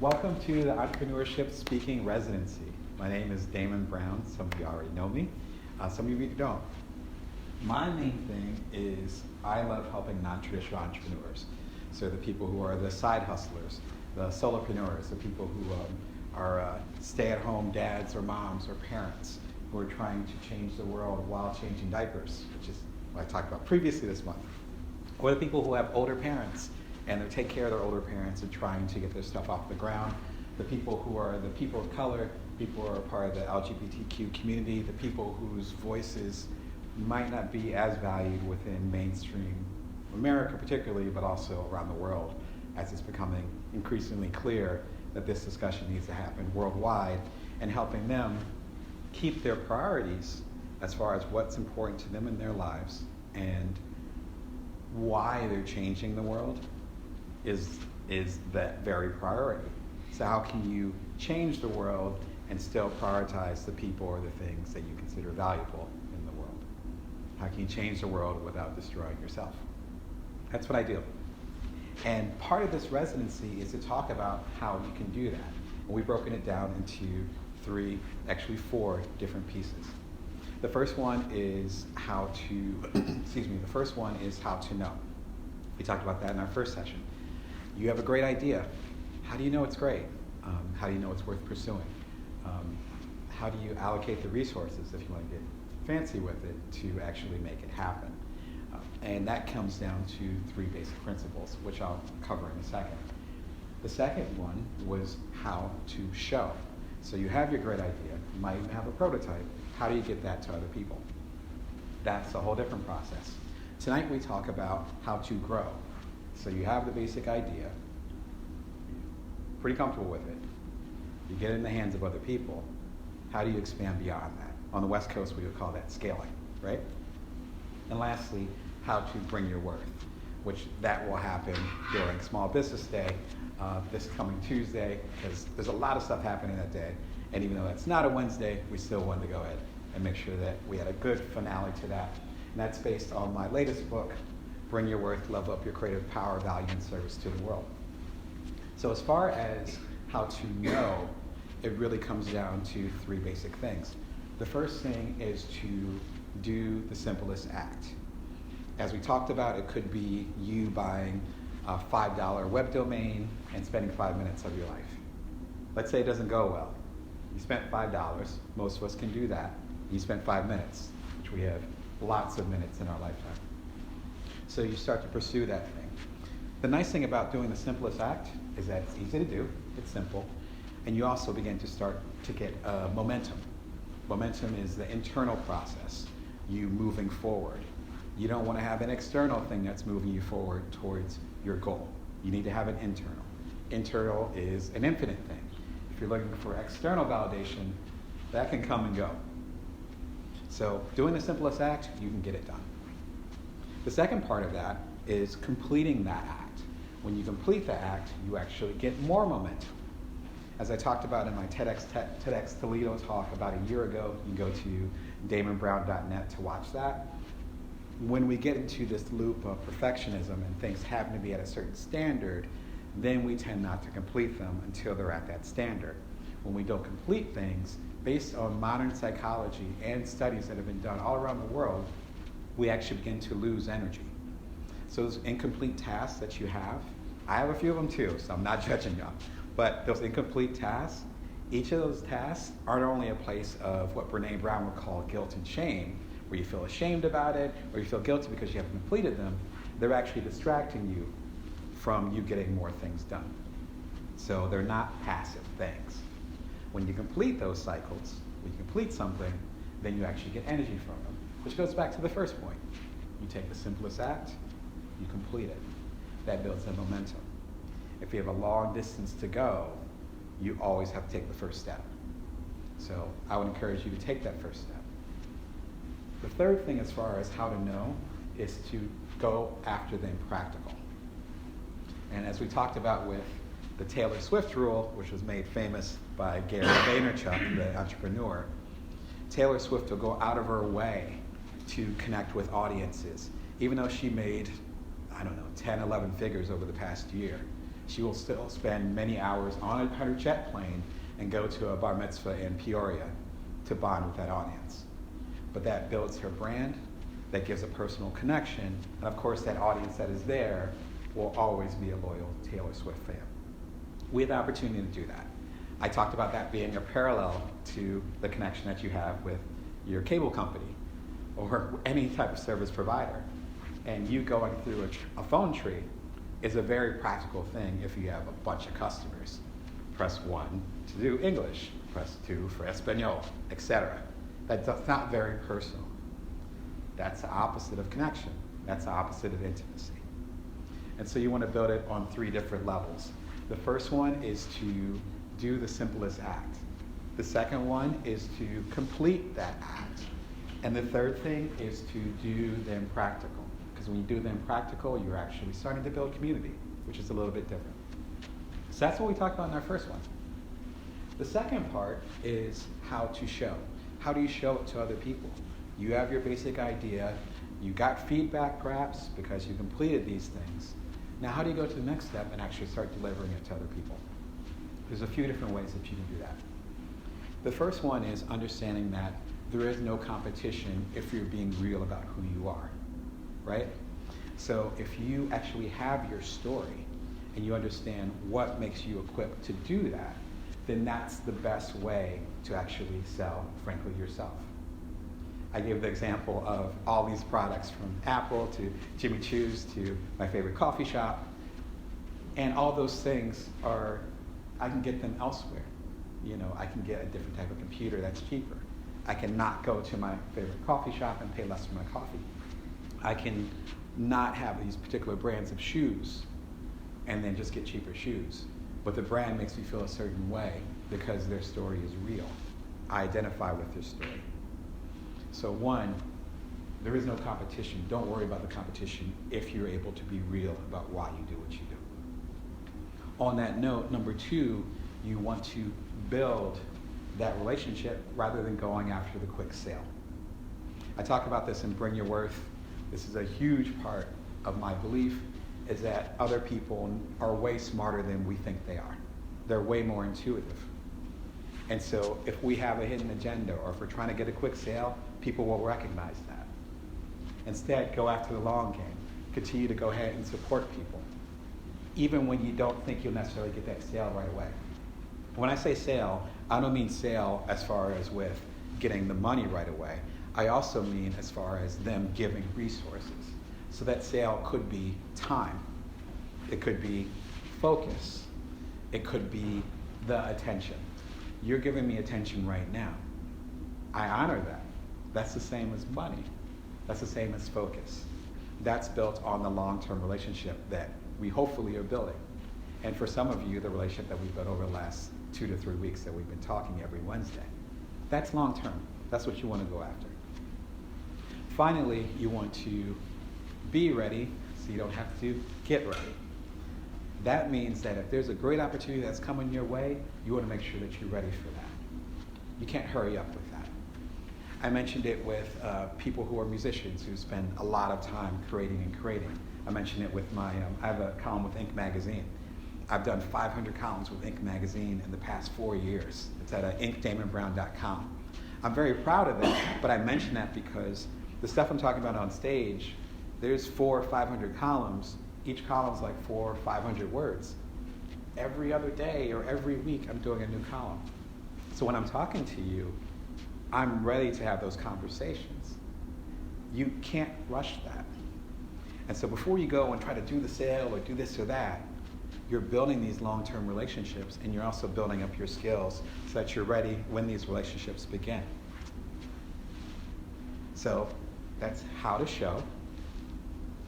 Welcome to the Entrepreneurship Speaking Residency. My name is Damon Brown. Some of you already know me. Some of you don't. My main thing is I love helping non-traditional entrepreneurs. So the people who are the side hustlers, the solopreneurs, the people who are stay-at-home dads or moms or parents who are trying to change the world while changing diapers, which is what I talked about previously this month. Or the people who have older parents and they take care of their older parents and trying to get their stuff off the ground. The people who are the people of color, people who are part of the LGBTQ community, the people whose voices might not be as valued within mainstream America particularly, but also around the world, as it's becoming increasingly clear that this discussion needs to happen worldwide, and helping them keep their priorities as far as what's important to them in their lives and why they're changing the world is that very priority. So how can you change the world and still prioritize the people or the things that you consider valuable in the world? How can you change the world without destroying yourself? That's what I do. And part of this residency is to talk about how you can do that. And we've broken it down into four different pieces. The first one is how to know. We talked about that in our first session. You have a great idea. How do you know it's great? How do you know it's worth pursuing? How do you allocate the resources, if you want to get fancy with it, to actually make it happen? And that comes down to three basic principles, which I'll cover in a second. The second one was how to show. So you have your great idea, you might even have a prototype. How do you get that to other people? That's a whole different process. Tonight we talk about how to grow. So you have the basic idea, pretty comfortable with it. You get it in the hands of other people. How do you expand beyond that? On the West Coast, we would call that scaling, right? And lastly, how to bring your worth, which that will happen during Small Business Day this coming Tuesday, because there's a lot of stuff happening that day. And even though that's not a Wednesday, we still wanted to go ahead and make sure that we had a good finale to that. And that's based on my latest book, Bring Your Worth, Level Up Your Creative Power, Value, and Service to the World. So as far as how to know, it really comes down to three basic things. The first thing is to do the simplest act. As we talked about, it could be you buying a $5 web domain and spending 5 minutes of your life. Let's say it doesn't go well. You spent $5, most of us can do that. You spent 5 minutes, which we have lots of minutes in our lifetime. So you start to pursue that thing. The nice thing about doing the simplest act is that it's easy to do, it's simple, and you also begin to start to get momentum. Momentum is the internal process, you moving forward. You don't want to have an external thing that's moving you forward towards your goal. You need to have an internal. Internal is an infinite thing. If you're looking for external validation, that can come and go. So doing the simplest act, you can get it done. The second part of that is completing that act. When you complete the act, you actually get more momentum. As I talked about in my TEDx Toledo talk about a year ago, you can go to damonbrown.net to watch that. When we get into this loop of perfectionism and things happen to be at a certain standard, then we tend not to complete them until they're at that standard. When we don't complete things, based on modern psychology and studies that have been done all around the world, we actually begin to lose energy. So those incomplete tasks that you have, I have a few of them too, so I'm not judging y'all, but those incomplete tasks, each of those tasks aren't only a place of what Brene Brown would call guilt and shame, where you feel ashamed about it, or you feel guilty because you haven't completed them. They're actually distracting you from you getting more things done. So they're not passive things. When you complete those cycles, when you complete something, then you actually get energy from them, which goes back to the first point. You take the simplest act, you complete it. That builds in momentum. If you have a long distance to go, you always have to take the first step. So I would encourage you to take that first step. The third thing as far as how to know is to go after the impractical. And as we talked about with the Taylor Swift rule, which was made famous by Gary Vaynerchuk, the entrepreneur, Taylor Swift will go out of her way to connect with audiences, even though she made, 10, 11 figures over the past year. She will still spend many hours on her jet plane and go to a bar mitzvah in Peoria to bond with that audience. But that builds her brand, that gives a personal connection, and of course that audience that is there will always be a loyal Taylor Swift fan. We have the opportunity to do that. I talked about that being a parallel to the connection that you have with your cable company or any type of service provider. And you going through a phone tree is a very practical thing if you have a bunch of customers. Press 1 to do English, press 2 for Espanol, etc. That's not very personal. That's the opposite of connection. That's the opposite of intimacy. And so you want to build it on 3 different levels. The first one is to do the simplest act. The second one is to complete that act. And the third thing is to do them practical. Because when you do them practical, you're actually starting to build community, which is a little bit different. So that's what we talked about in our first one. The second part is how to show. How do you show it to other people? You have your basic idea. You got feedback perhaps because you completed these things. Now how do you go to the next step and actually start delivering it to other people? There's a few different ways that you can do that. The first one is understanding that there is no competition if you're being real about who you are, right? So if you actually have your story and you understand what makes you equipped to do that, then that's the best way to actually sell, frankly, yourself. I gave the example of all these products from Apple to Jimmy Choo's to my favorite coffee shop. And all those things are, I can get them elsewhere. You know, I can get a different type of computer that's cheaper. I can not go to my favorite coffee shop and pay less for my coffee. I can not have these particular brands of shoes and then just get cheaper shoes. But the brand makes me feel a certain way because their story is real. I identify with their story. So one, there is no competition. Don't worry about the competition if you're able to be real about why you do what you do. On that note, number 2, you want to build that relationship rather than going after the quick sale. I talk about this in Bring Your Worth. This is a huge part of my belief is that other people are way smarter than we think they are. They're way more intuitive. And so if we have a hidden agenda or if we're trying to get a quick sale, people will recognize that. Instead, go after the long game. Continue to go ahead and support people, even when you don't think you'll necessarily get that sale right away. When I say sale, I don't mean sale as far as with getting the money right away. I also mean as far as them giving resources. So that sale could be time. It could be focus. It could be the attention. You're giving me attention right now. I honor that. That's the same as money. That's the same as focus. That's built on the long-term relationship that we hopefully are building. And for some of you, the relationship that we've built over the last 2 to 3 weeks that we've been talking every Wednesday. That's long-term. That's what you want to go after. Finally, you want to be ready so you don't have to get ready. That means that if there's a great opportunity that's coming your way, you want to make sure that you're ready for that. You can't hurry up with that. I mentioned it with people who are musicians who spend a lot of time creating. I mentioned it with I have a column with Inc. magazine. I've done 500 columns with Inc. magazine in the past 4 years. It's at inkdamonbrown.com. I'm very proud of that, but I mention that because the stuff I'm talking about on stage, there's 400 or 500 columns. Each column's like 400 or 500 words. Every other day or every week, I'm doing a new column. So when I'm talking to you, I'm ready to have those conversations. You can't rush that. And so before you go and try to do the sale or do this or that, you're building these long-term relationships and you're also building up your skills so that you're ready when these relationships begin. So that's how to show.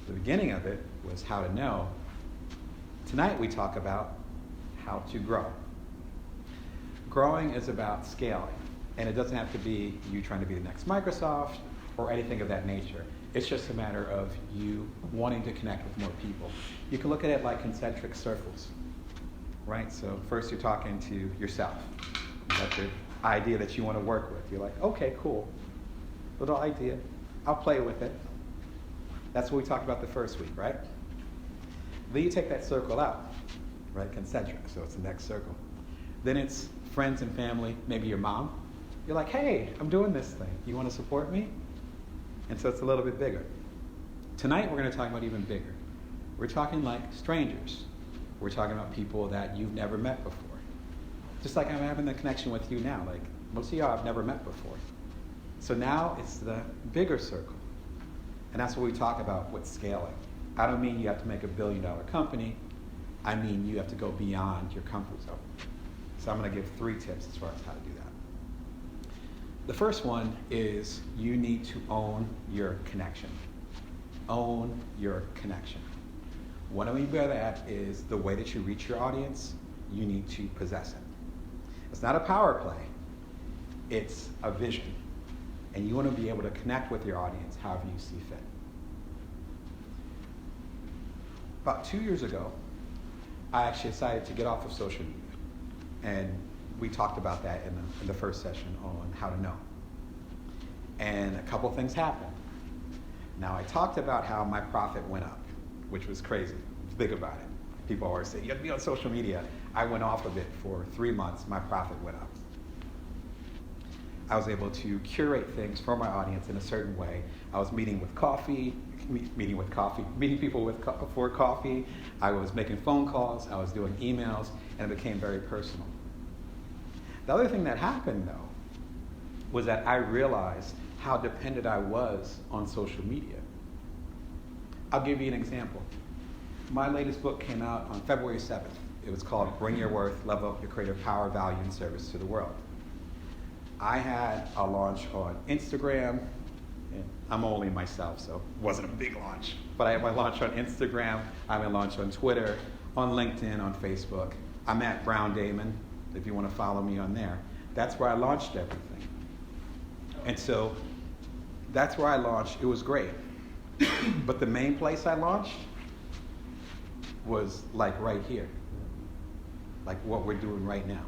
The beginning of it was how to know. Tonight we talk about how to grow. Growing is about scaling, and it doesn't have to be you trying to be the next Microsoft or anything of that nature. It's just a matter of you wanting to connect with more people. You can look at it like concentric circles, right? So first you're talking to yourself. You got your idea that you want to work with. You're like, okay, cool. Little idea. I'll play with it. That's what we talked about the first week, right? Then you take that circle out, right? Concentric, so it's the next circle. Then it's friends and family, maybe your mom. You're like, hey, I'm doing this thing. You want to support me? And so it's a little bit bigger. Tonight we're going to talk about even bigger. We're talking like strangers. We're talking about people that you've never met before. Just like I'm having the connection with you now. Like most of y'all I've never met before. So now it's the bigger circle. And that's what we talk about with scaling. I don't mean you have to make $1 billion company. I mean you have to go beyond your comfort zone. So I'm going to give 3 tips as far as how to do that. The first one is you need to own your connection. Own your connection. What I mean by that is the way that you reach your audience, you need to possess it. It's not a power play. It's a vision. And you want to be able to connect with your audience however you see fit. About 2 years ago, I actually decided to get off of social media. And we talked about that in the first session on how to know. And a couple things happened. Now, I talked about how my profit went up, which was crazy. Think about it. People always say, you have to be on social media. I went off of it for 3 months. My profit went up. I was able to curate things for my audience in a certain way. I was meeting people for coffee. I was making phone calls. I was doing emails, and it became very personal. The other thing that happened, though, was that I realized how dependent I was on social media. I'll give you an example. My latest book came out on February 7th. It was called Bring Your Worth, Level Up Your Creative Power, Value, and Service to the World. I had a launch on Instagram, and I'm only myself, so it wasn't a big launch. But I had my launch on Instagram, I had my launch on Twitter, on LinkedIn, on Facebook. I'm at Brown Damon, if you want to follow me on there. That's where I launched everything. And so that's where I launched. It was great. But the main place I launched was like right here, like what we're doing right now.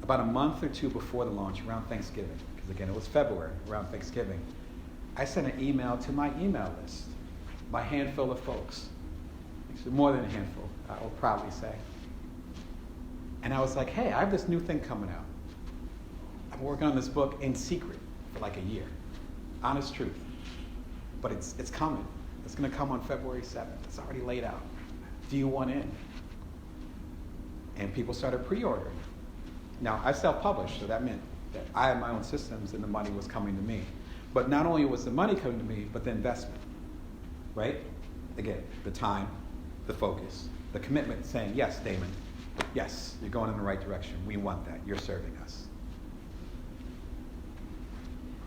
About a month or 2 before the launch, around Thanksgiving, because again, it was February, around Thanksgiving, I sent an email to my email list, my handful of folks. Actually, more than a handful, I will probably say. And I was like, hey, I have this new thing coming out. I'm working on this book in secret for like a year. Honest truth. But it's coming. It's going to come on February 7th. It's already laid out. Do you want in? And people started pre-ordering. Now, I self-published, so that meant that I had my own systems and the money was coming to me. But not only was the money coming to me, but the investment, right? Again, the time, the focus, the commitment saying, yes, Damon, yes, you're going in the right direction. We want that. You're serving us.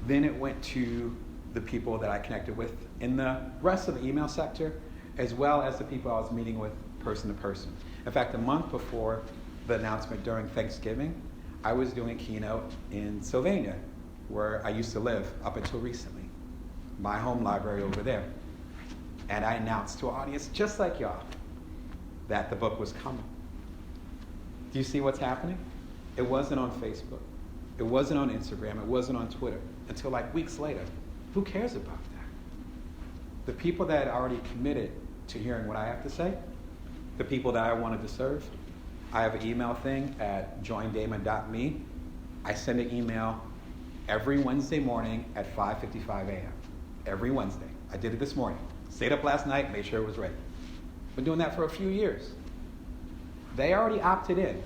Then it went to the people that I connected with in the rest of the email sector, as well as the people I was meeting with person to person. In fact, a month before the announcement during Thanksgiving, I was doing a keynote in Sylvania, where I used to live up until recently, my home library over there. And I announced to an audience just like y'all that the book was coming. Do you see what's happening? It wasn't on Facebook. It wasn't on Instagram. It wasn't on Twitter until like weeks later. Who cares about that? The people that had already committed to hearing what I have to say, the people that I wanted to serve, I have an email thing at joindamon.me. I send an email every Wednesday morning at 5:55 a.m. Every Wednesday. I did it this morning. Stayed up last night, made sure it was ready. Been doing that for a few years. They already opted in,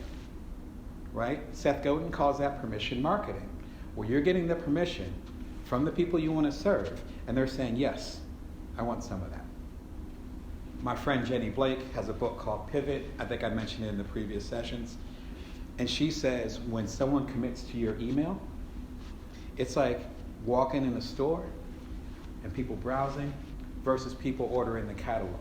right? Seth Godin calls that permission marketing, where you're getting the permission from the people you want to serve, and they're saying, yes, I want some of that. My friend Jenny Blake has a book called Pivot. I think I mentioned it in the previous sessions. And she says when someone commits to your email, it's like walking in a store and people browsing versus people ordering the catalog.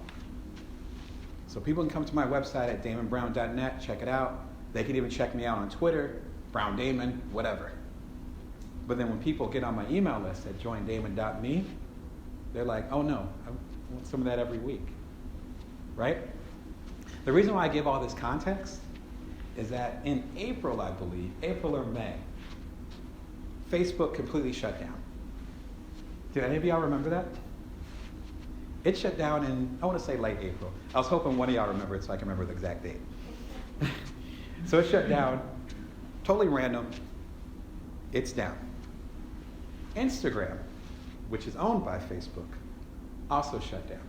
So people can come to my website at damonbrown.net, check it out. They can even check me out on Twitter, Brown Damon, whatever. But then when people get on my email list at joindamon.me, they're like, oh no, I want some of that every week. Right? The reason why I give all this context is that in April, I believe, April or May, Facebook completely shut down. Do any of y'all remember that? It shut down in, I want to say late April. I was hoping one of y'all remembered so I can remember the exact date. So it shut down, totally random. It's down. Instagram, which is owned by Facebook, also shut down.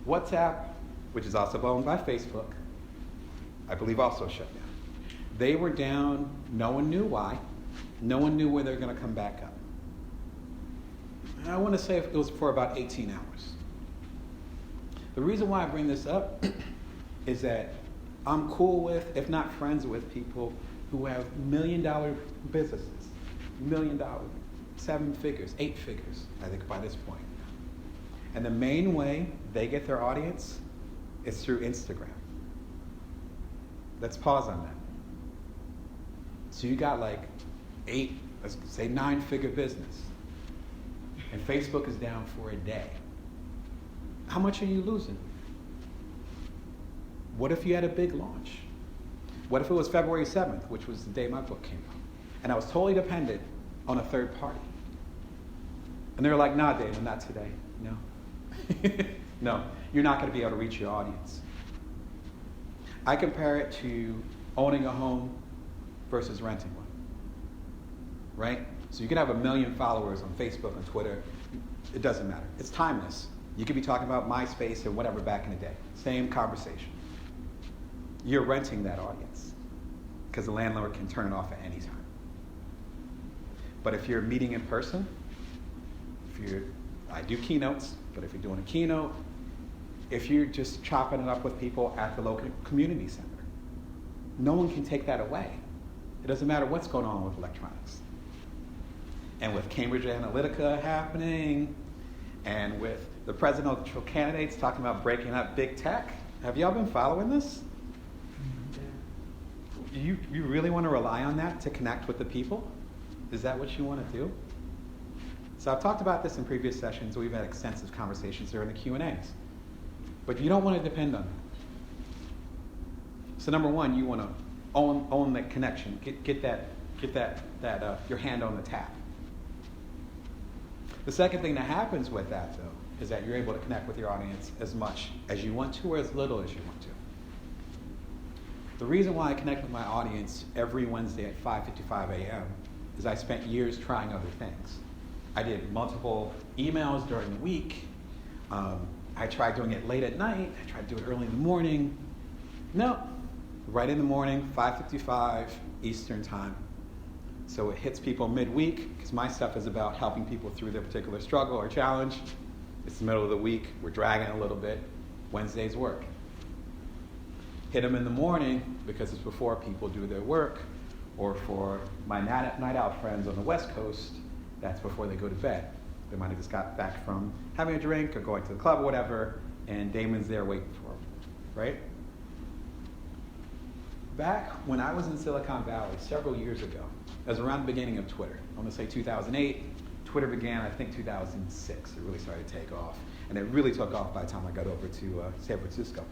WhatsApp, which is also owned by Facebook, I believe also shut down. They were down, no one knew why. No one knew where they were going to come back up. And I want to say it was for about 18 hours. The reason why I bring this up is that I'm cool with, if not friends with, people who have $1 million businesses. $1 million, 7 figures, 8 figures, I think by this point. And the main way they get their audience is through Instagram. Let's pause on that. So you got like 8, let's say 9-figure business, and Facebook is down for a day. How much are you losing? What if you had a big launch? What if it was February 7th, which was the day my book came out, and I was totally dependent on a third party? And they were like, nah, Damon, not today. No. No, you're not going to be able to reach your audience. I compare it to owning a home versus renting one, right? So you can have 1 million followers on Facebook and Twitter. It doesn't matter. It's timeless. You could be talking about MySpace or whatever back in the day. Same conversation. You're renting that audience because the landlord can turn it off at any time. But if you're meeting in person, I do keynotes, but if you're doing a keynote, if you're just chopping it up with people at the local community center, no one can take that away. It doesn't matter what's going on with electronics. And with Cambridge Analytica happening, and with the presidential candidates talking about breaking up big tech, have y'all been following this? You really want to rely on that to connect with the people? Is that what you want to do? So I've talked about this in previous sessions. We've had extensive conversations during the Q&As. But you don't want to depend on that. So number one, you want to own that connection. Get your hand on the tap. The second thing that happens with that, though, is that you're able to connect with your audience as much as you want to or as little as you want to. The reason why I connect with my audience every Wednesday at 5:55 a.m. is I spent years trying other things. I did multiple emails during the week. I tried doing it late at night. I tried to do it early in the morning. No, right in the morning, 5:55 Eastern time. So it hits people midweek, because my stuff is about helping people through their particular struggle or challenge. It's the middle of the week. We're dragging a little bit. Wednesday's work. Hit them in the morning, because it's before people do their work, or for my night out friends on the West Coast, that's before they go to bed. They might have just got back from having a drink or going to the club or whatever, and Damon's there waiting for them, right? Back when I was in Silicon Valley several years ago, it was around the beginning of Twitter. I want to say 2008. Twitter began, I think, 2006. It really started to take off. And it really took off by the time I got over to San Francisco.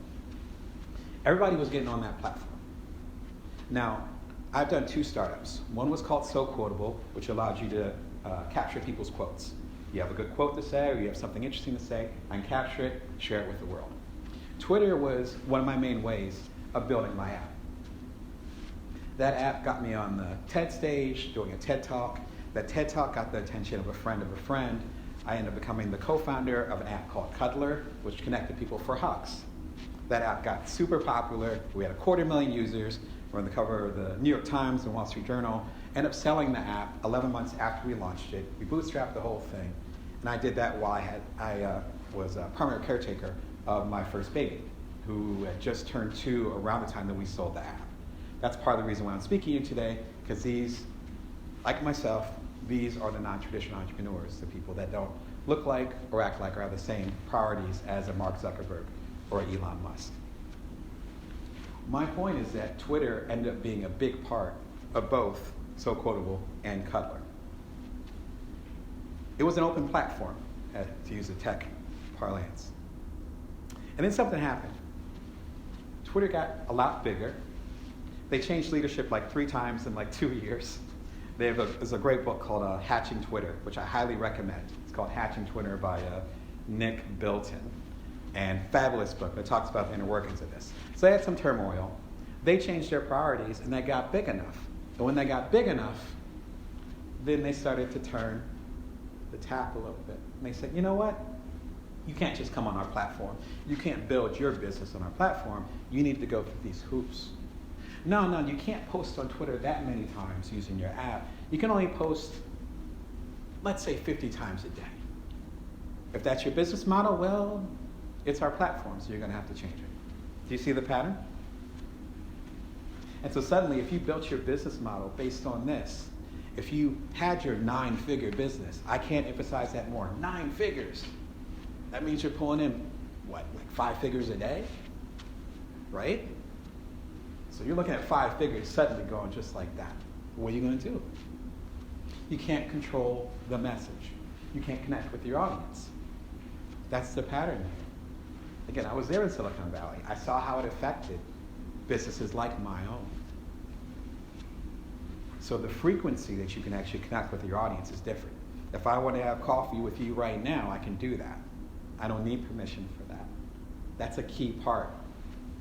Everybody was getting on that platform. Now, I've done 2 startups. One was called So Quotable, which allowed you to capture people's quotes. You have a good quote to say, or you have something interesting to say, I can capture it, share it with the world. Twitter was one of my main ways of building my app. That app got me on the TED stage, doing a TED Talk. That TED Talk got the attention of a friend of a friend. I ended up becoming the co-founder of an app called Cuddler, which connected people for hugs. That app got super popular. We had 250,000 users. We're on the cover of the New York Times and Wall Street Journal. Ended up selling the app 11 months after we launched it. We bootstrapped the whole thing. And I did that while I was a primary caretaker of my first baby, who had just turned 2 around the time that we sold the app. That's part of the reason why I'm speaking to you today, because these, like myself, these are the non-traditional entrepreneurs, the people that don't look like or act like or have the same priorities as a Mark Zuckerberg or Elon Musk. My point is that Twitter ended up being a big part of both So Quotable and Cuddler. It was an open platform, to use a tech parlance. And then something happened. Twitter got a lot bigger. They changed leadership like 3 times in like 2 years. There's a great book called Hatching Twitter, which I highly recommend. It's called Hatching Twitter by Nick Bilton, and fabulous book that talks about the inner workings of this. So they had some turmoil. They changed their priorities, and they got big enough. And when they got big enough, then they started to turn the tap a little bit. And they said, you know what? You can't just come on our platform. You can't build your business on our platform. You need to go through these hoops. No, you can't post on Twitter that many times using your app. You can only post, let's say, 50 times a day. If that's your business model, well, it's our platform, so you're going to have to change it. Do you see the pattern? And so suddenly, if you built your business model based on this, if you had your 9-figure business, I can't emphasize that more, 9 figures. That means you're pulling in, what, like 5 figures a day? Right? So you're looking at 5 figures suddenly going just like that. What are you going to do? You can't control the message. You can't connect with your audience. That's the pattern here. Again, I was there in Silicon Valley. I saw how it affected businesses like my own. So the frequency that you can actually connect with your audience is different. If I want to have coffee with you right now, I can do that. I don't need permission for that. That's a key part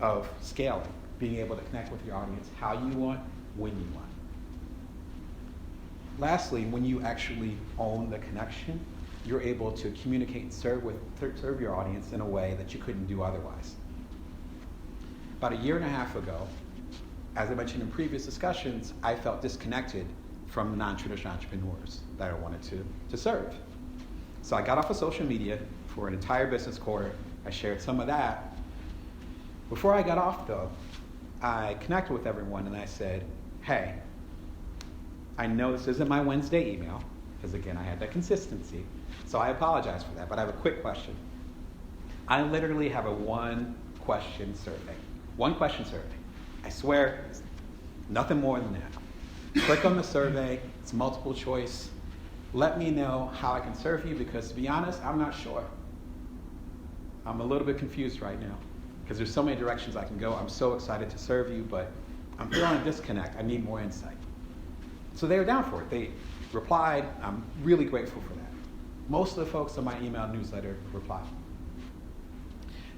of scaling, being able to connect with your audience how you want, when you want. Lastly, when you actually own the connection, you're able to communicate and serve your audience in a way that you couldn't do otherwise. About 1.5 years ago, as I mentioned in previous discussions, I felt disconnected from the non-traditional entrepreneurs that I wanted to serve. So I got off of social media for an entire business quarter. I shared some of that. Before I got off, though, I connected with everyone and I said, hey, I know this isn't my Wednesday email, because again, I had that consistency, so I apologize for that, but I have a quick question. I literally have a 1-question survey. 1-question survey. I swear, it's nothing more than that. Click on the survey, it's multiple choice. Let me know how I can serve you, because to be honest, I'm not sure. I'm a little bit confused right now, because there's so many directions I can go. I'm so excited to serve you, but I'm feeling a disconnect. I need more insight. So they were down for it. They replied. I'm really grateful for that. Most of the folks on my email newsletter replied.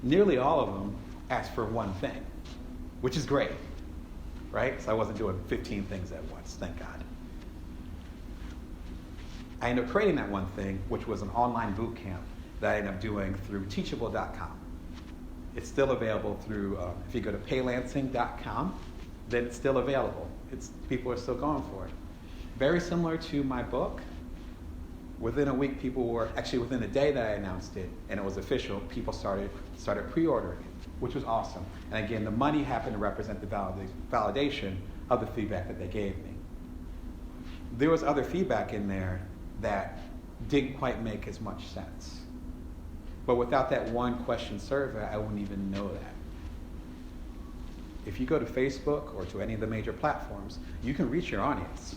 Nearly all of them asked for one thing, which is great, right? So I wasn't doing 15 things at once, thank God. I ended up creating that one thing, which was an online boot camp that I ended up doing through teachable.com. It's still available through, if you go to paylansing.com, then it's still available. People are still going for it. Very similar to my book. Within a week, within the day that I announced it, and it was official, people started pre-ordering it, which was awesome. And again, the money happened to represent the validation of the feedback that they gave me. There was other feedback in there that didn't quite make as much sense. But without that 1-question survey, I wouldn't even know that. If you go to Facebook or to any of the major platforms, you can reach your audience,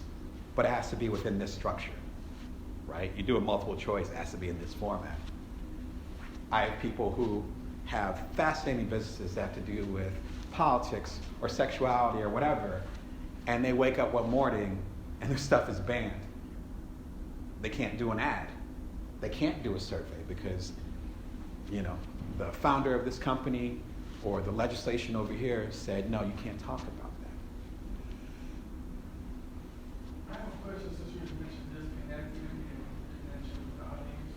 but it has to be within this structure, right? You do a multiple choice, it has to be in this format. I have people who have fascinating businesses that have to do with politics or sexuality or whatever, and they wake up one morning and their stuff is banned. They can't do an ad. They can't do a survey because, the founder of this company or the legislation over here said, no, you can't talk about that. I have a question since you mentioned disconnecting and connection with the audience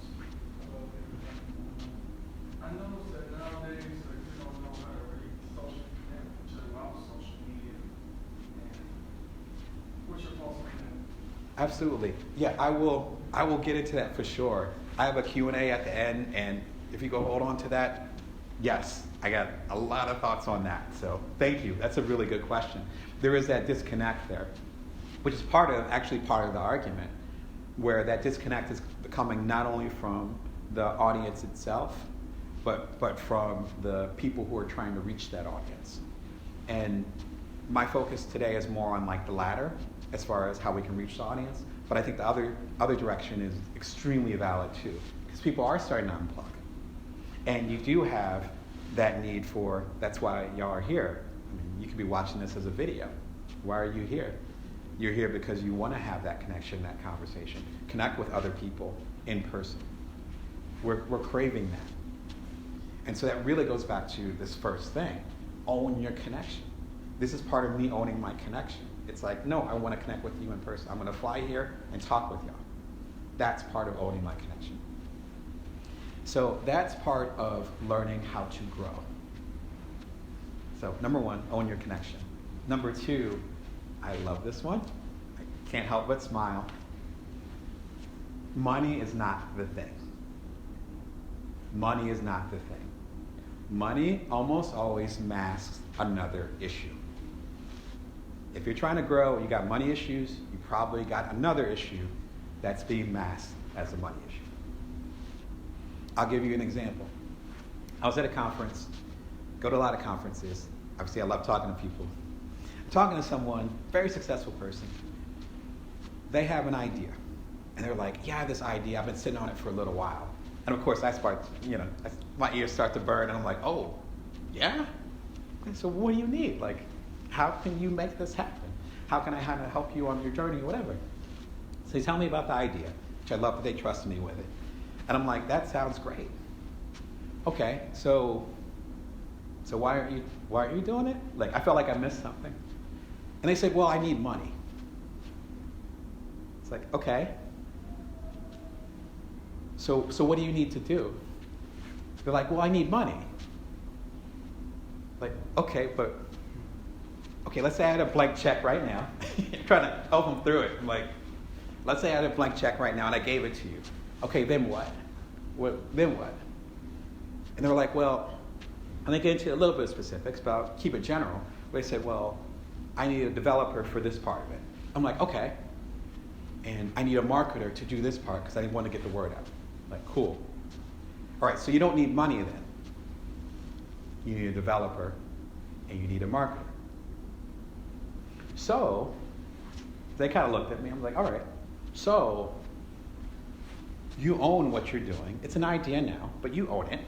about everything. I noticed that nowadays, you don't know how to really social connect with each other on social media. And what's your thoughts on that? Absolutely. Yeah, I will get into that for sure. I have a Q&A at the end, and if you go hold on to that, yes, I got a lot of thoughts on that. So thank you. That's a really good question. There is that disconnect there, which is part of the argument, where that disconnect is coming not only from the audience itself, but from the people who are trying to reach that audience. And my focus today is more on the latter, as far as how we can reach the audience. But I think the other direction is extremely valid too, because people are starting to unplug. And you do have that need for, that's why y'all are here. I mean, you could be watching this as a video. Why are you here? You're here because you want to have that connection, that conversation, connect with other people in person. We're craving that. And so that really goes back to this first thing, own your connection. This is part of me owning my connection. It's like, no, I want to connect with you in person. I'm going to fly here and talk with y'all. That's part of owning my connection. So that's part of learning how to grow. So number one, own your connection. Number two, I love this one. I can't help but smile. Money is not the thing. Money is not the thing. Money almost always masks another issue. If you're trying to grow, you got money issues, you probably got another issue that's being masked as a money issue. I'll give you an example. I was at a conference, go to a lot of conferences. Obviously, I love talking to people. I'm talking to someone, very successful person. They have an idea. And they're like, yeah, I have this idea. I've been sitting on it for a little while. And of course, my ears start to burn. And I'm like, oh, yeah? Okay, so what do you need? Like, how can you make this happen? How can I kind of help you on your journey or whatever? So they tell me about the idea, which I love that they trust me with it. And I'm like, that sounds great. Okay, so why aren't you doing it? Like, I felt like I missed something. And they said, well, I need money. It's like, okay. So what do you need to do? They're like, well, I need money. Like, okay, let's say I had a blank check right now. I'm trying to help them through it. I'm like, let's say I had a blank check right now and I gave it to you. Okay, then what? Then what? And they were like, well, and they get into a little bit of specifics, but I'll keep it general. They said, well, I need a developer for this part of it. I'm like, okay. And I need a marketer to do this part because I want to get the word out. Like, cool. All right, so you don't need money then. You need a developer and you need a marketer. So they kind of looked at me. I'm like, all right, so you own what you're doing. It's an idea now, but you own it.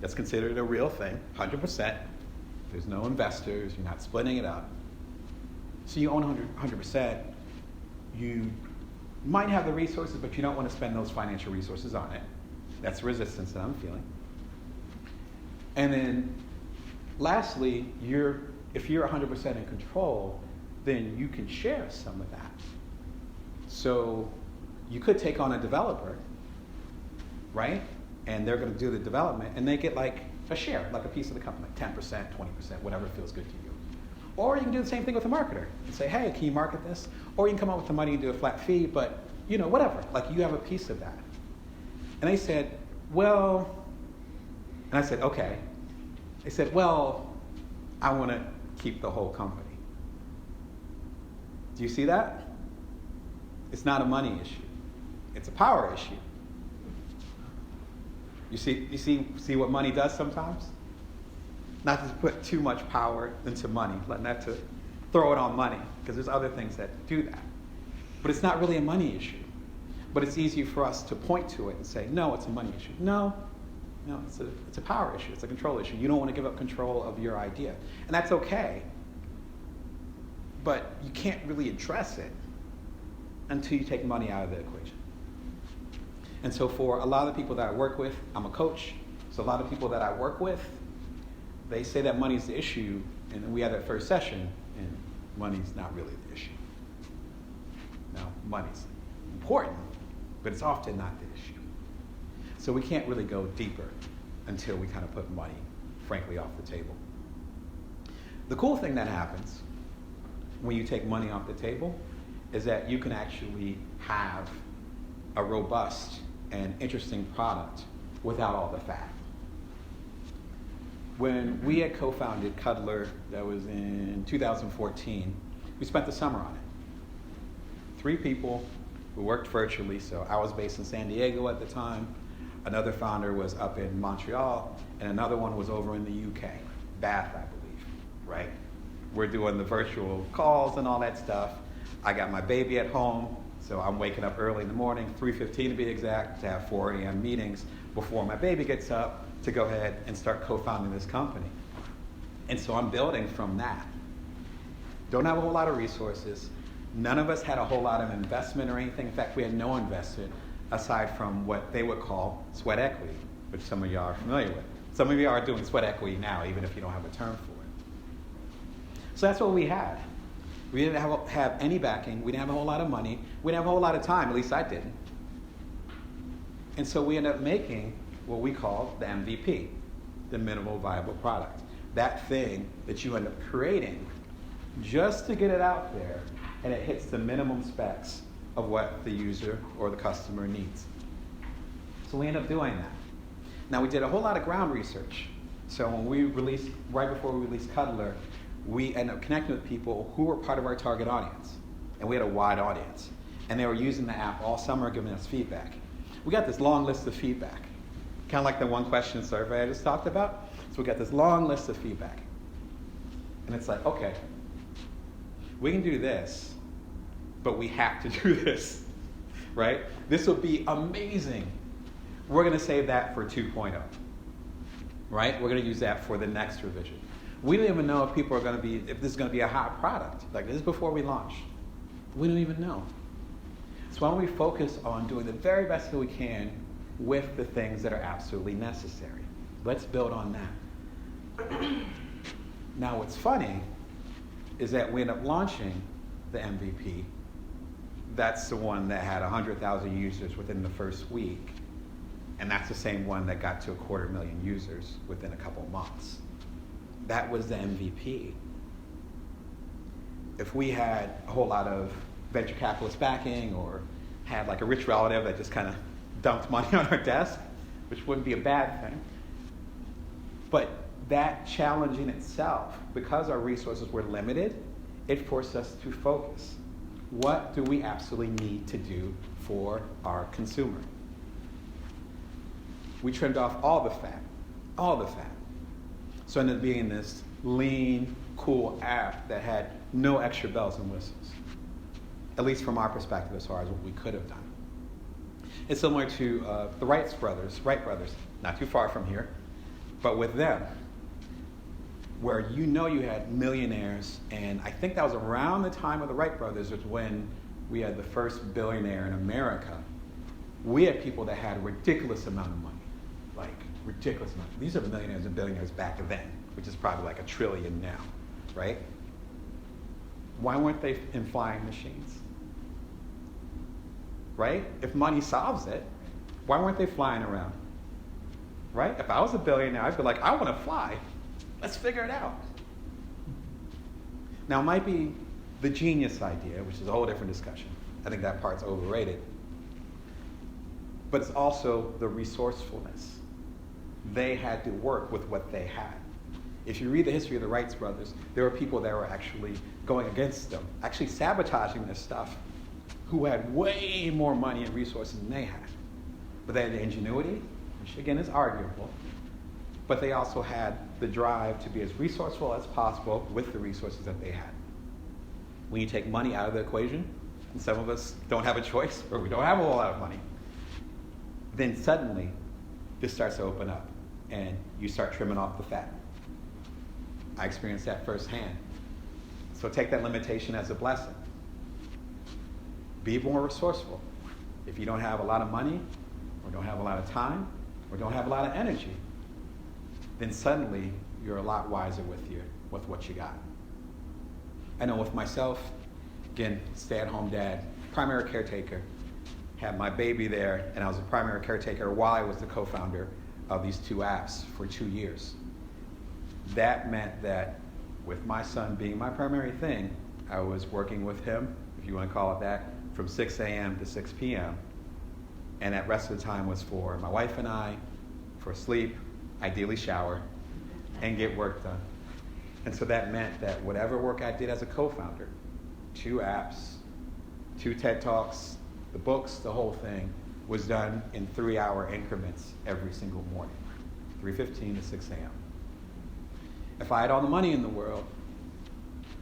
That's considered a real thing, 100%. There's no investors. You're not splitting it up. So you own 100%. You might have the resources, but you don't want to spend those financial resources on it. That's resistance that I'm feeling. And then lastly, if you're 100% in control, then you can share some of that. So you could take on a developer, right? And they're going to do the development, and they get like a share, like a piece of the company, like 10%, 20%, whatever feels good to you. Or you can do the same thing with a marketer and say, hey, can you market this? Or you can come up with the money and do a flat fee, but whatever. Like you have a piece of that. And they said, well, and I said, okay. They said, well, I want to keep the whole company. Do you see that? It's not a money issue. It's a power issue. You see what money does sometimes? Not to put too much power into money, not to throw it on money, because there's other things that do that. But it's not really a money issue. But it's easy for us to point to it and say, no, it's a money issue. No, it's a power issue. It's a control issue. You don't want to give up control of your idea. And that's okay. But you can't really address it until you take money out of the equation. And so for a lot of the people that I work with, I'm a coach, so a lot of people that I work with, they say that money's the issue, and we had that first session, and money's not really the issue. Now, money's important, but it's often not the issue. So we can't really go deeper until we kind of put money, frankly, off the table. The cool thing that happens when you take money off the table is that you can actually have a robust and interesting product without all the fat. When we had co-founded Cuddler, that was in 2014, we spent the summer on it. 3 people who worked virtually, so I was based in San Diego at the time, another founder was up in Montreal, and another one was over in the UK, Bath, I believe, right? We're doing the virtual calls and all that stuff. I got my baby at home, so I'm waking up early in the morning, 3:15 to be exact, to have 4 a.m. meetings before my baby gets up to go ahead and start co-founding this company. And so I'm building from that. Don't have a whole lot of resources. None of us had a whole lot of investment or anything. In fact, we had no investment. aside from what they would call sweat equity, which some of y'all are familiar with. Some of you are doing sweat equity now, even if you don't have a term for it. So that's what we had. We didn't have any backing. We didn't have a whole lot of money. We didn't have a whole lot of time. At least I didn't. And so we ended up making what we call the MVP, the minimal viable product. That thing that you end up creating just to get it out there, and it hits the minimum specs of what the user or the customer needs. So we end up doing that. Now, we did a whole lot of ground research. So when we released, right before we released Cuddler, we ended up connecting with people who were part of our target audience. And we had a wide audience. And they were using the app all summer, giving us feedback. We got this long list of feedback, kind of like the one question survey I just talked about. So we got this long list of feedback. And it's like, okay, we can do this, but we have to do this, right? This will be amazing. We're going to save that for 2.0, right? We're going to use that for the next revision. We don't even know if people are going to be, if this is going to be a hot product. Like, this is before we launch. We don't even know. So why don't we focus on doing the very best that we can with the things that are absolutely necessary? Let's build on that. Now, what's funny is that we end up launching the MVP. That's the one that had 100,000 users within the first week. And that's the same one that got to 250,000 users within a couple of months. That was the MVP. If we had a whole lot of venture capitalist backing or had like a rich relative that just kind of dumped money on our desk, which wouldn't be a bad thing. But that challenge in itself, because our resources were limited, it forced us to focus. What do we absolutely need to do for our consumer? We trimmed off all the fat. So it ended up being this lean, cool app that had no extra bells and whistles, at least from our perspective as far as what we could have done. It's similar to the Wright brothers, not too far from here, but with them, where you had millionaires, and I think that was around the time of the Wright brothers, which when we had the first billionaire in America. We had people that had a ridiculous amount of money, like ridiculous amount. These are the millionaires and billionaires back then, which is probably like $1 trillion now, right? Why weren't they in flying machines? Right? If money solves it, why weren't they flying around? Right? If I was a billionaire, I'd be like, I want to fly. Let's figure it out. Now, it might be the genius idea, which is a whole different discussion. I think that part's overrated. But it's also the resourcefulness. They had to work with what they had. If you read the history of the Wright brothers, there were people that were actually going against them, actually sabotaging this stuff, who had way more money and resources than they had. But they had the ingenuity, which again is arguable, but they also had the drive to be as resourceful as possible with the resources that they had. When you take money out of the equation, and some of us don't have a choice, or we don't have a whole lot of money, then suddenly this starts to open up, and you start trimming off the fat. I experienced that firsthand. So take that limitation as a blessing. Be more resourceful. If you don't have a lot of money, or don't have a lot of time, or don't have a lot of energy, then suddenly you're a lot wiser with what you got. I know with myself, again, stay-at-home dad, primary caretaker, had my baby there, and I was a primary caretaker while I was the co-founder of these two apps for 2 years. That meant that with my son being my primary thing, I was working with him, if you want to call it that, from 6 a.m. to 6 p.m. And that rest of the time was for my wife and I, for sleep, ideally shower, and get work done. And so that meant that whatever work I did as a co-founder, 2 apps, 2 TED Talks, the books, the whole thing, was done in 3-hour increments every single morning, 3:15 to 6 a.m. If I had all the money in the world,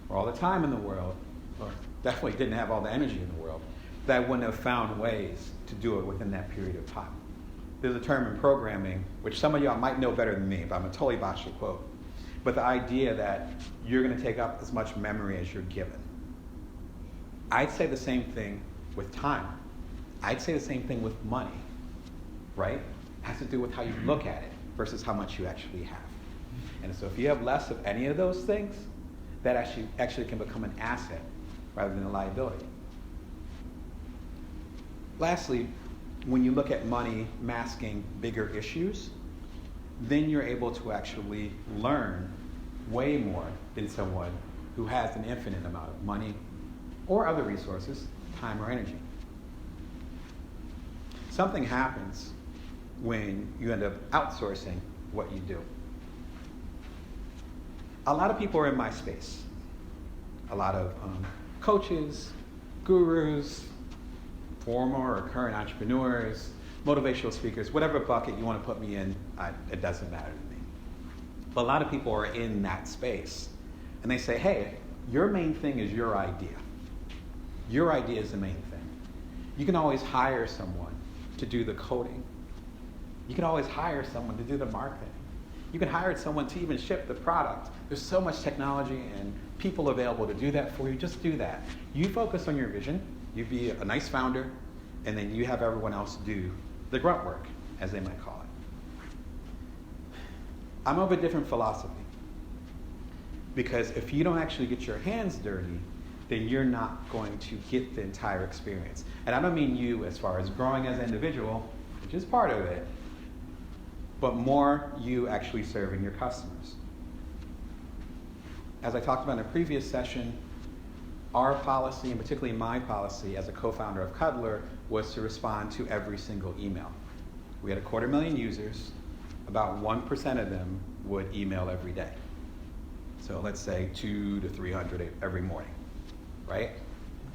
or all the time in the world, or definitely didn't have all the energy in the world, that I wouldn't have found ways to do it within that period of time. There's a term in programming, which some of y'all might know better than me, but I'm going to totally botch the quote. But the idea that you're going to take up as much memory as you're given. I'd say the same thing with time. I'd say the same thing with money, right? It has to do with how you look at it versus how much you actually have. And so if you have less of any of those things, that actually can become an asset rather than a liability. Lastly, when you look at money masking bigger issues, then you're able to actually learn way more than someone who has an infinite amount of money or other resources, time or energy. Something happens when you end up outsourcing what you do. A lot of people are in my space. A lot of coaches, gurus, former or current entrepreneurs, motivational speakers, whatever bucket you want to put me in, it doesn't matter to me. But a lot of people are in that space. And they say, hey, your main thing is your idea. Your idea is the main thing. You can always hire someone to do the coding. You can always hire someone to do the marketing. You can hire someone to even ship the product. There's so much technology and people available to do that for you. Just do that. You focus on your vision. You be a nice founder, and then you have everyone else do the grunt work, as they might call it. I'm of a different philosophy. Because if you don't actually get your hands dirty, then you're not going to get the entire experience. And I don't mean you as far as growing as an individual, which is part of it, but more you actually serving your customers. As I talked about in a previous session, our policy, and particularly my policy as a co-founder of Cuddler, was to respond to every single email. We had 250,000 users. About 1% of them would email every day. So let's say 200 to 300 every morning, right?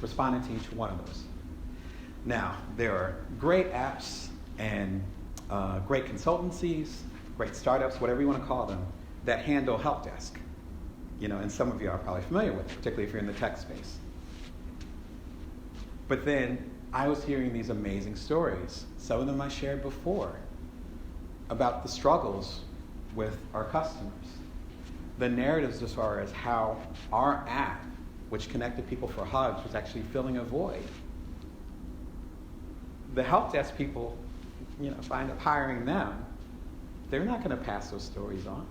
Responding to each one of those. Now, there are great apps and great consultancies, great startups, whatever you want to call them, that handle help desk. You know, and some of you are probably familiar with it, particularly if you're in the tech space. But then I was hearing these amazing stories, some of them I shared before, about the struggles with our customers. The narratives as far as how our app, which connected people for hugs, was actually filling a void. The help desk people, if I end up hiring them, they're not going to pass those stories on.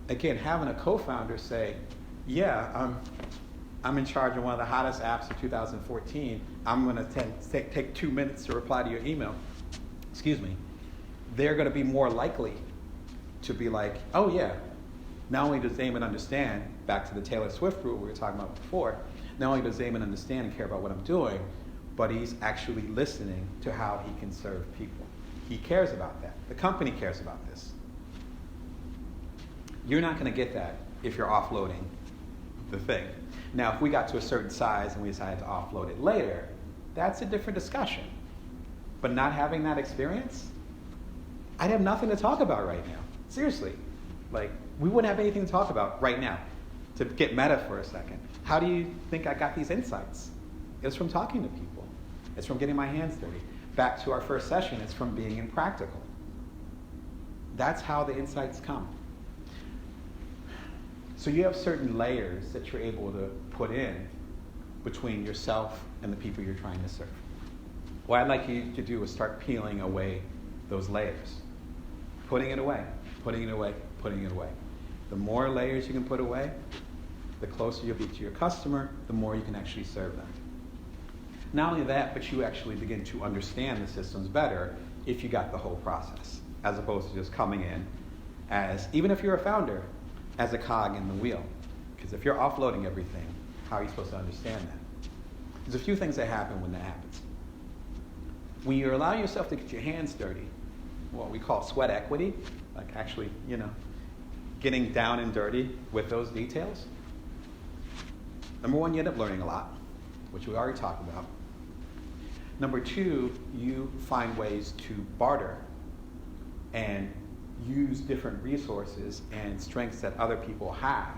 Again, having a co-founder say, yeah, I'm in charge of one of the hottest apps of 2014. I'm going to take 2 minutes to reply to your email. Excuse me. They're going to be more likely to be like, oh yeah, not only does Damon understand, back to the Taylor Swift rule we were talking about before, not only does Damon understand and care about what I'm doing, but he's actually listening to how he can serve people. He cares about that. The company cares about this. You're not going to get that if you're offloading the thing. Now, if we got to a certain size and we decided to offload it later, that's a different discussion. But not having that experience, I'd have nothing to talk about right now. Seriously. We wouldn't have anything to talk about right now. To get meta for a second, how do you think I got these insights? It's from talking to people. It's from getting my hands dirty. Back to our first session, it's from being impractical. That's how the insights come. So you have certain layers that you're able to put in between yourself and the people you're trying to serve. What I'd like you to do is start peeling away those layers. Putting it away, putting it away, putting it away. The more layers you can put away, the closer you'll be to your customer, the more you can actually serve them. Not only that, but you actually begin to understand the systems better if you got the whole process, as opposed to just coming in as, even if you're a founder, as a cog in the wheel. Because if you're offloading everything, how are you supposed to understand that? There's a few things that happen when that happens. When you allow yourself to get your hands dirty, what we call sweat equity, like actually, getting down and dirty with those details. Number one, you end up learning a lot, which we already talked about. Number two, you find ways to barter and use different resources and strengths that other people have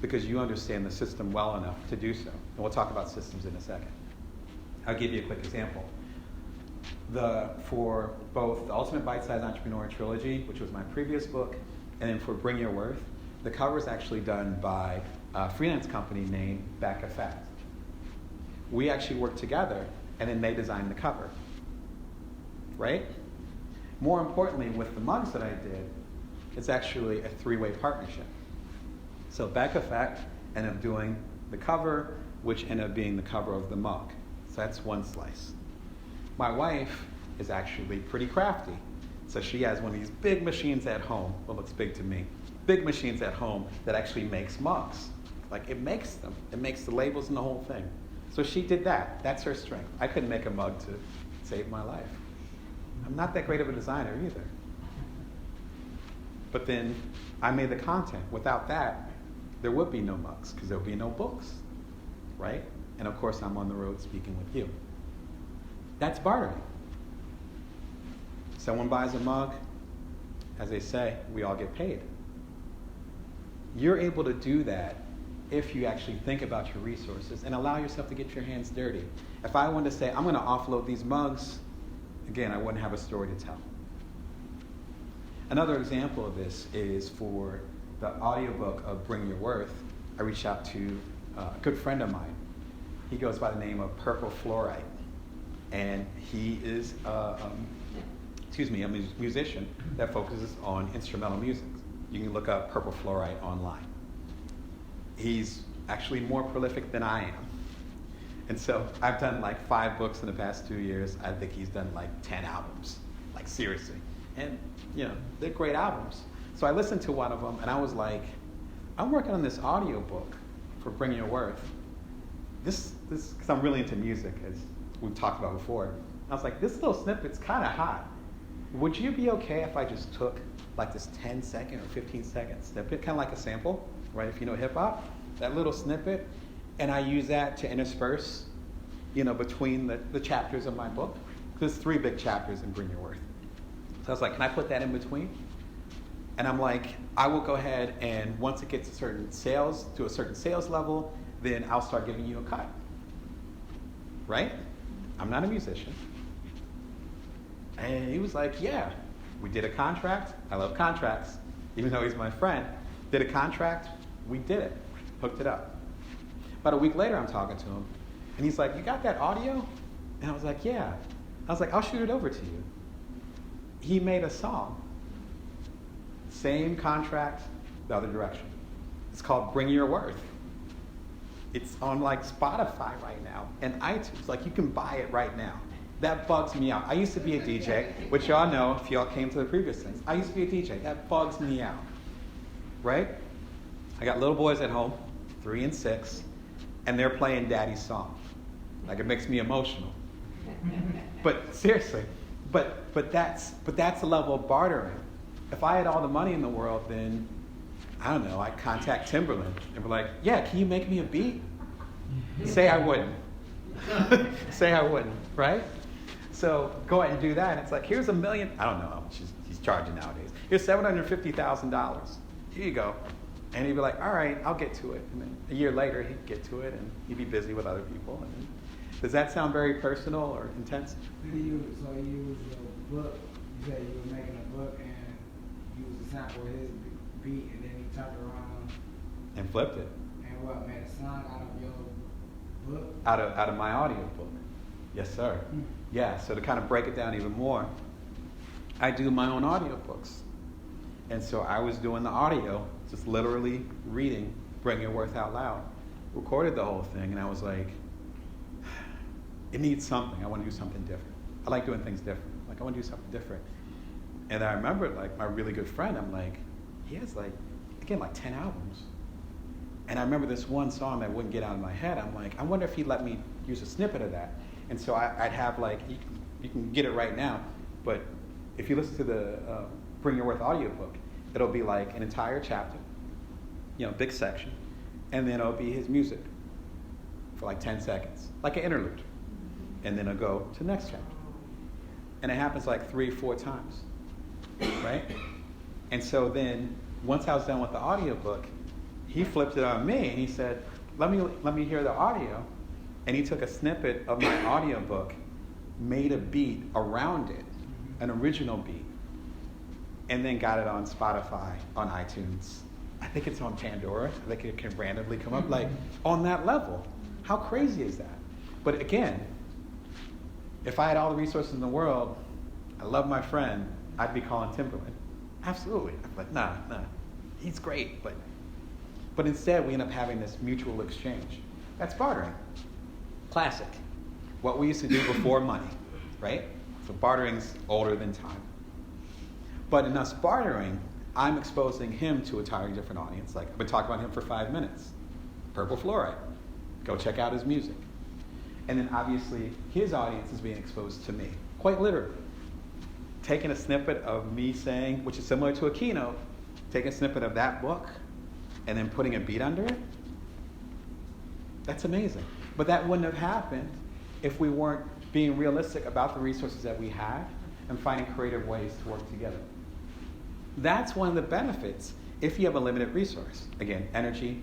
because you understand the system well enough to do so. And we'll talk about systems in a second. I'll give you a quick example. For both the Ultimate Bite-Sized Entrepreneur Trilogy, which was my previous book, and then for Bring Your Worth, the cover is actually done by a freelance company named Back Effect. We actually worked together, and then they designed the cover, right? More importantly, with the mugs that I did, it's actually a three-way partnership. So Back Effect ended up doing the cover, which ended up being the cover of the mug. So that's one slice. My wife is actually pretty crafty. So she has one of these big machines at home. Well, it looks big to me. Big machines at home that actually makes mugs. Like, it makes them. It makes the labels and the whole thing. So she did that. That's her strength. I couldn't make a mug to save my life. I'm not that great of a designer either. But then I made the content. Without that, there would be no mugs because there would be no books, right? And of course, I'm on the road speaking with you. That's bartering. Someone buys a mug, as they say, we all get paid. You're able to do that if you actually think about your resources and allow yourself to get your hands dirty. If I wanted to say, I'm going to offload these mugs, again, I wouldn't have a story to tell. Another example of this is for the audiobook of Bring Your Worth. I reached out to a good friend of mine. He goes by the name of Purple Fluorite. And he is a musician that focuses on instrumental music. You can look up Purple Fluorite online. He's actually more prolific than I am. And so I've done like 5 books in the past 2 years. I think he's done like 10 albums, like seriously. And, they're great albums. So I listened to one of them and I was like, I'm working on this audiobook for Bring Your Worth. This, because I'm really into music, as we've talked about before. I was like, this little snippet's kind of hot. Would you be okay if I just took like this 10-second or 15-second snippet, kind of like a sample, right? If you know hip hop, that little snippet, and I use that to intersperse, between the chapters of my book. There's 3 big chapters in Bring Your Worth. So I was like, can I put that in between? And I'm like, I will go ahead and once it gets to a certain sales level, then I'll start giving you a cut. Right? I'm not a musician. And he was like, yeah. We did a contract. I love contracts. Even though he's my friend. Did a contract. We did it. Hooked it up. About a week later, I'm talking to him. And he's like, you got that audio? And I was like, yeah. I was like, I'll shoot it over to you. He made a song. Same contract, the other direction. It's called Bring Your Worth. It's on like Spotify right now and iTunes. Like, you can buy it right now. That bugs me out. I used to be a DJ, which y'all know if y'all came to the previous things. I used to be a DJ. That bugs me out. Right? I got little boys at home, 3 and 6, and they're playing daddy's song. Like, it makes me emotional. But seriously, but that's the level of bartering. If I had all the money in the world, then I don't know, I'd contact Timberland and be like, yeah, can you make me a beat? Say I wouldn't. Say I wouldn't, right? So go ahead and do that. And it's like, here's $1 million. I don't know how much he's charging nowadays. Here's $750,000. Here you go. And he'd be like, all right, I'll get to it. And then a year later, he'd get to it, and he'd be busy with other people. And does that sound very personal or intense? So you use your book. You said you were making a book and you used a sample of his beat, and then he turned around And flipped it. and what, made a song out of your book? Out of my audio book. Yes, sir. Yeah, so to kind of break it down even more, I do my own audiobooks. And so I was doing the audio, just literally reading Bring Your Worth out loud. Recorded the whole thing, and I was like, it needs something. I want to do something different. I like doing things different. Like, I want to do something different. And I remember, like, my really good friend, I'm like, he has, like 10 albums. And I remember this one song that wouldn't get out of my head. I'm like, I wonder if he'd let me use a snippet of that. And so I'd have, like, you can get it right now, but if you listen to the Bring Your Worth audiobook, it'll be like an entire chapter, big section, and then it'll be his music for like 10 seconds, like an interlude. And then it'll go to the next chapter. And it happens like 3 or 4 times, right? And so then, once I was done with the audiobook, he flipped it on me and he said, let me hear the audio. And he took a snippet of my audiobook, made a beat around it, an original beat, and then got it on Spotify, on iTunes. I think it's on Pandora. I think it can randomly come up, like, on that level. How crazy is that? But again, if I had all the resources in the world, I love my friend, I'd be calling Timberland. Absolutely. I'm like, nah, he's great, but instead we end up having this mutual exchange. That's bartering. Classic. What we used to do before money, right? So bartering's older than time. But in us bartering, I'm exposing him to a entirely different audience. Like, I've been talking about him for 5 minutes. Purple Fluoride. Go check out his music. And then obviously, his audience is being exposed to me. Quite literally. Taking a snippet of me saying, which is similar to a keynote, taking a snippet of that book, and then putting a beat under it. That's amazing. But that wouldn't have happened if we weren't being realistic about the resources that we had and finding creative ways to work together. That's one of the benefits if you have a limited resource. Again, energy,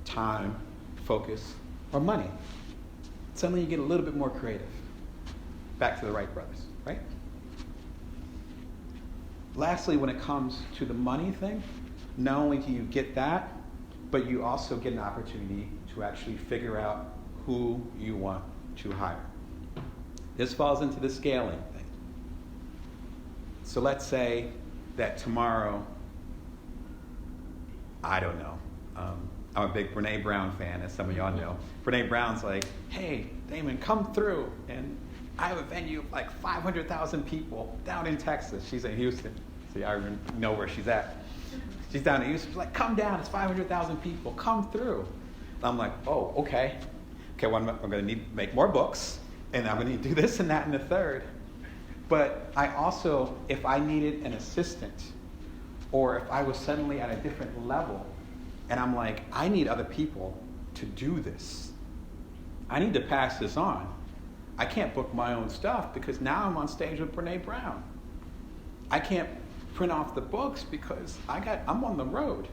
time, focus, or money. Suddenly you get a little bit more creative. Back to the Wright brothers, right? Lastly, when it comes to the money thing, not only do you get that, but you also get an opportunity to actually figure out who you want to hire. This falls into the scaling thing. So let's say that tomorrow, I don't know, I'm a big Brene Brown fan, as some of y'all know. Brene Brown's like, hey, Damon, come through. And I have a venue of like 500,000 people down in Texas. She's in Houston. See, I already know where she's at. She's down in Houston. She's like, come down. It's 500,000 people. Come through. And I'm like, oh, okay. Okay, well, I'm going to need to make more books. And I'm going to need to do this and that and the third. But I also, if I needed an assistant, or if I was suddenly at a different level, and I'm like, I need other people to do this. I need to pass this on. I can't book my own stuff because now I'm on stage with Brene Brown. I can't print off the books because I'm on the road.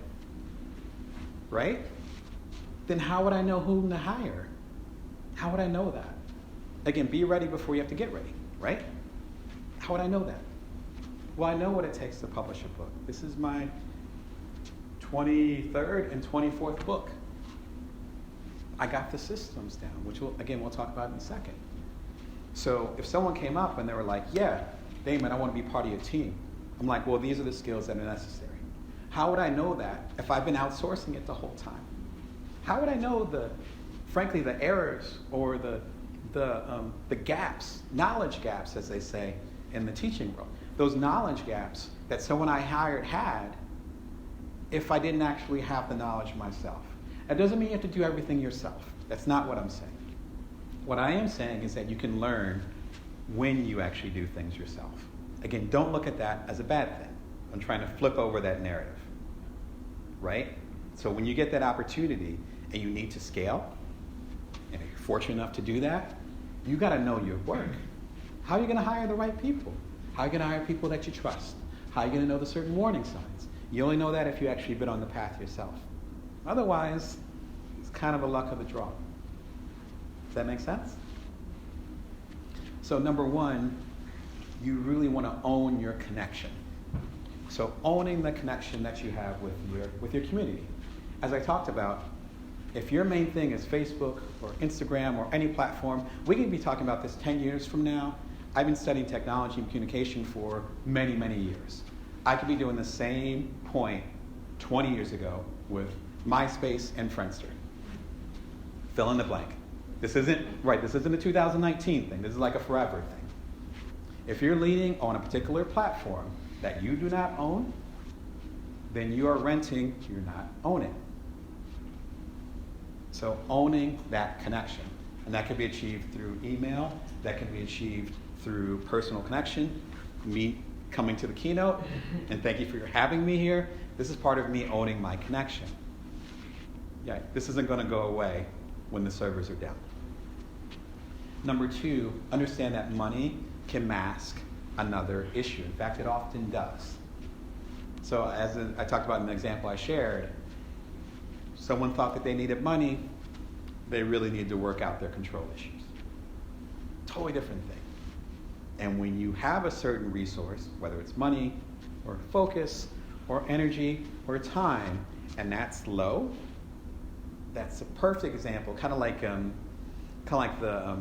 Right? Then how would I know whom to hire? How would I know that? Again, be ready before you have to get ready, right? How would I know that? Well, I know what it takes to publish a book. This is my 23rd and 24th book. I got the systems down, which we'll talk about in a second. So if someone came up and they were like, yeah, Damon, I want to be part of your team. I'm like, well, these are the skills that are necessary. How would I know that if I've been outsourcing it the whole time? How would I know frankly, the errors or the gaps, knowledge gaps, as they say in the teaching world, those knowledge gaps that someone I hired had if I didn't actually have the knowledge myself? That doesn't mean you have to do everything yourself. That's not what I'm saying. What I am saying is that you can learn when you actually do things yourself. Again, don't look at that as a bad thing. I'm trying to flip over that narrative, right? So when you get that opportunity and you need to scale, and if you're fortunate enough to do that, you got to know your work. How are you going to hire the right people? How are you going to hire people that you trust? How are you going to know the certain warning signs? You only know that if you actually been on the path yourself. Otherwise, it's kind of a luck of the draw. Does that make sense? So number one, you really want to own your connection. So owning the connection that you have with your community. As I talked about, if your main thing is Facebook or Instagram or any platform, we can be talking about this 10 years from now. I've been studying technology and communication for many, many years. I could be doing the same point 20 years ago with MySpace and Friendster. Fill in the blank. This isn't a 2019 thing. This is like a forever thing. If you're leading on a particular platform that you do not own, then you are renting, you're not owning. So owning that connection. And that can be achieved through email, that can be achieved through personal connection, me coming to the keynote, and thank you for having me here. This is part of me owning my connection. Yeah, this isn't going to go away when the servers are down. Number two, understand that money can mask another issue. In fact, it often does. So as I talked about in the example I shared, someone thought that they needed money, they really need to work out their control issues. Totally different thing. And when you have a certain resource, whether it's money or focus or energy or time, and that's low, that's a perfect example, kind of like kind of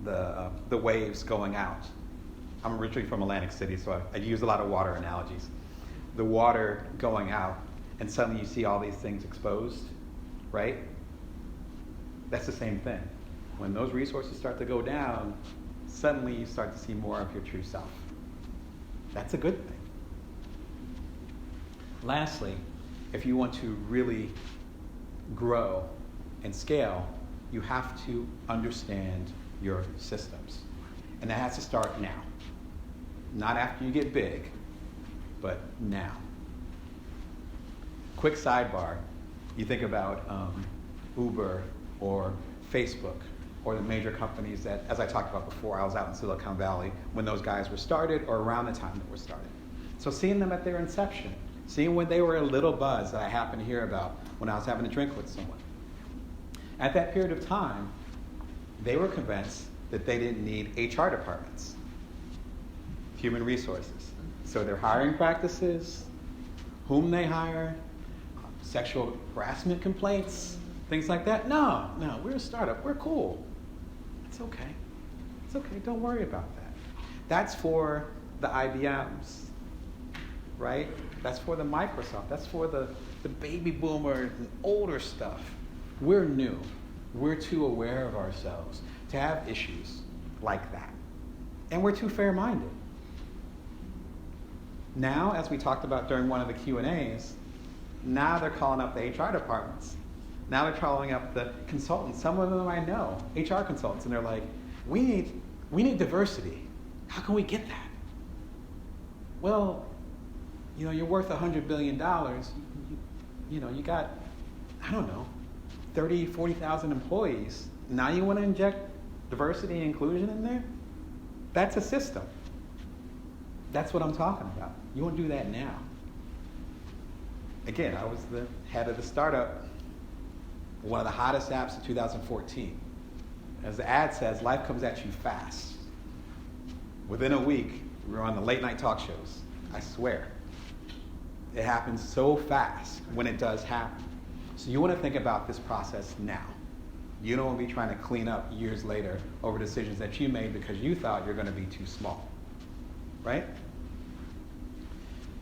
like the waves going out. I'm originally from Atlantic City, so I use a lot of water analogies. The water going out, and suddenly you see all these things exposed, right? That's the same thing. When those resources start to go down, suddenly you start to see more of your true self. That's a good thing. Lastly, if you want to really grow and scale, you have to understand your systems. And that has to start now. Not after you get big, but now. Quick sidebar, you think about Uber or Facebook or the major companies that, as I talked about before, I was out in Silicon Valley when those guys were started or around the time they were started. So seeing them at their inception, seeing when they were a little buzz that I happened to hear about when I was having a drink with someone. At that period of time, they were convinced that they didn't need HR departments, human resources. So their hiring practices, whom they hire, sexual harassment complaints, things like that. No, we're a startup. We're cool. It's okay. It's okay. Don't worry about that. That's for the IBMs, right? That's for the Microsoft. That's for the baby boomers and older stuff. We're new. We're too aware of ourselves to have issues like that. And we're too fair-minded. Now, as we talked about during one of the Q&As, now they're calling up the HR departments. Now they're calling up the consultants. Some of them I know, HR consultants, and they're like, we need diversity. How can we get that? Well, you're worth $100 billion. You got, I don't know, 30, 40,000 employees. Now you want to inject diversity and inclusion in there? That's a system. That's what I'm talking about. You want to do that now. Again, I was the head of the startup, one of the hottest apps of 2014. As the ad says, life comes at you fast. Within a week, we were on the late night talk shows. I swear. It happens so fast when it does happen. So you want to think about this process now. You don't want to be trying to clean up years later over decisions that you made because you thought you're going to be too small. Right?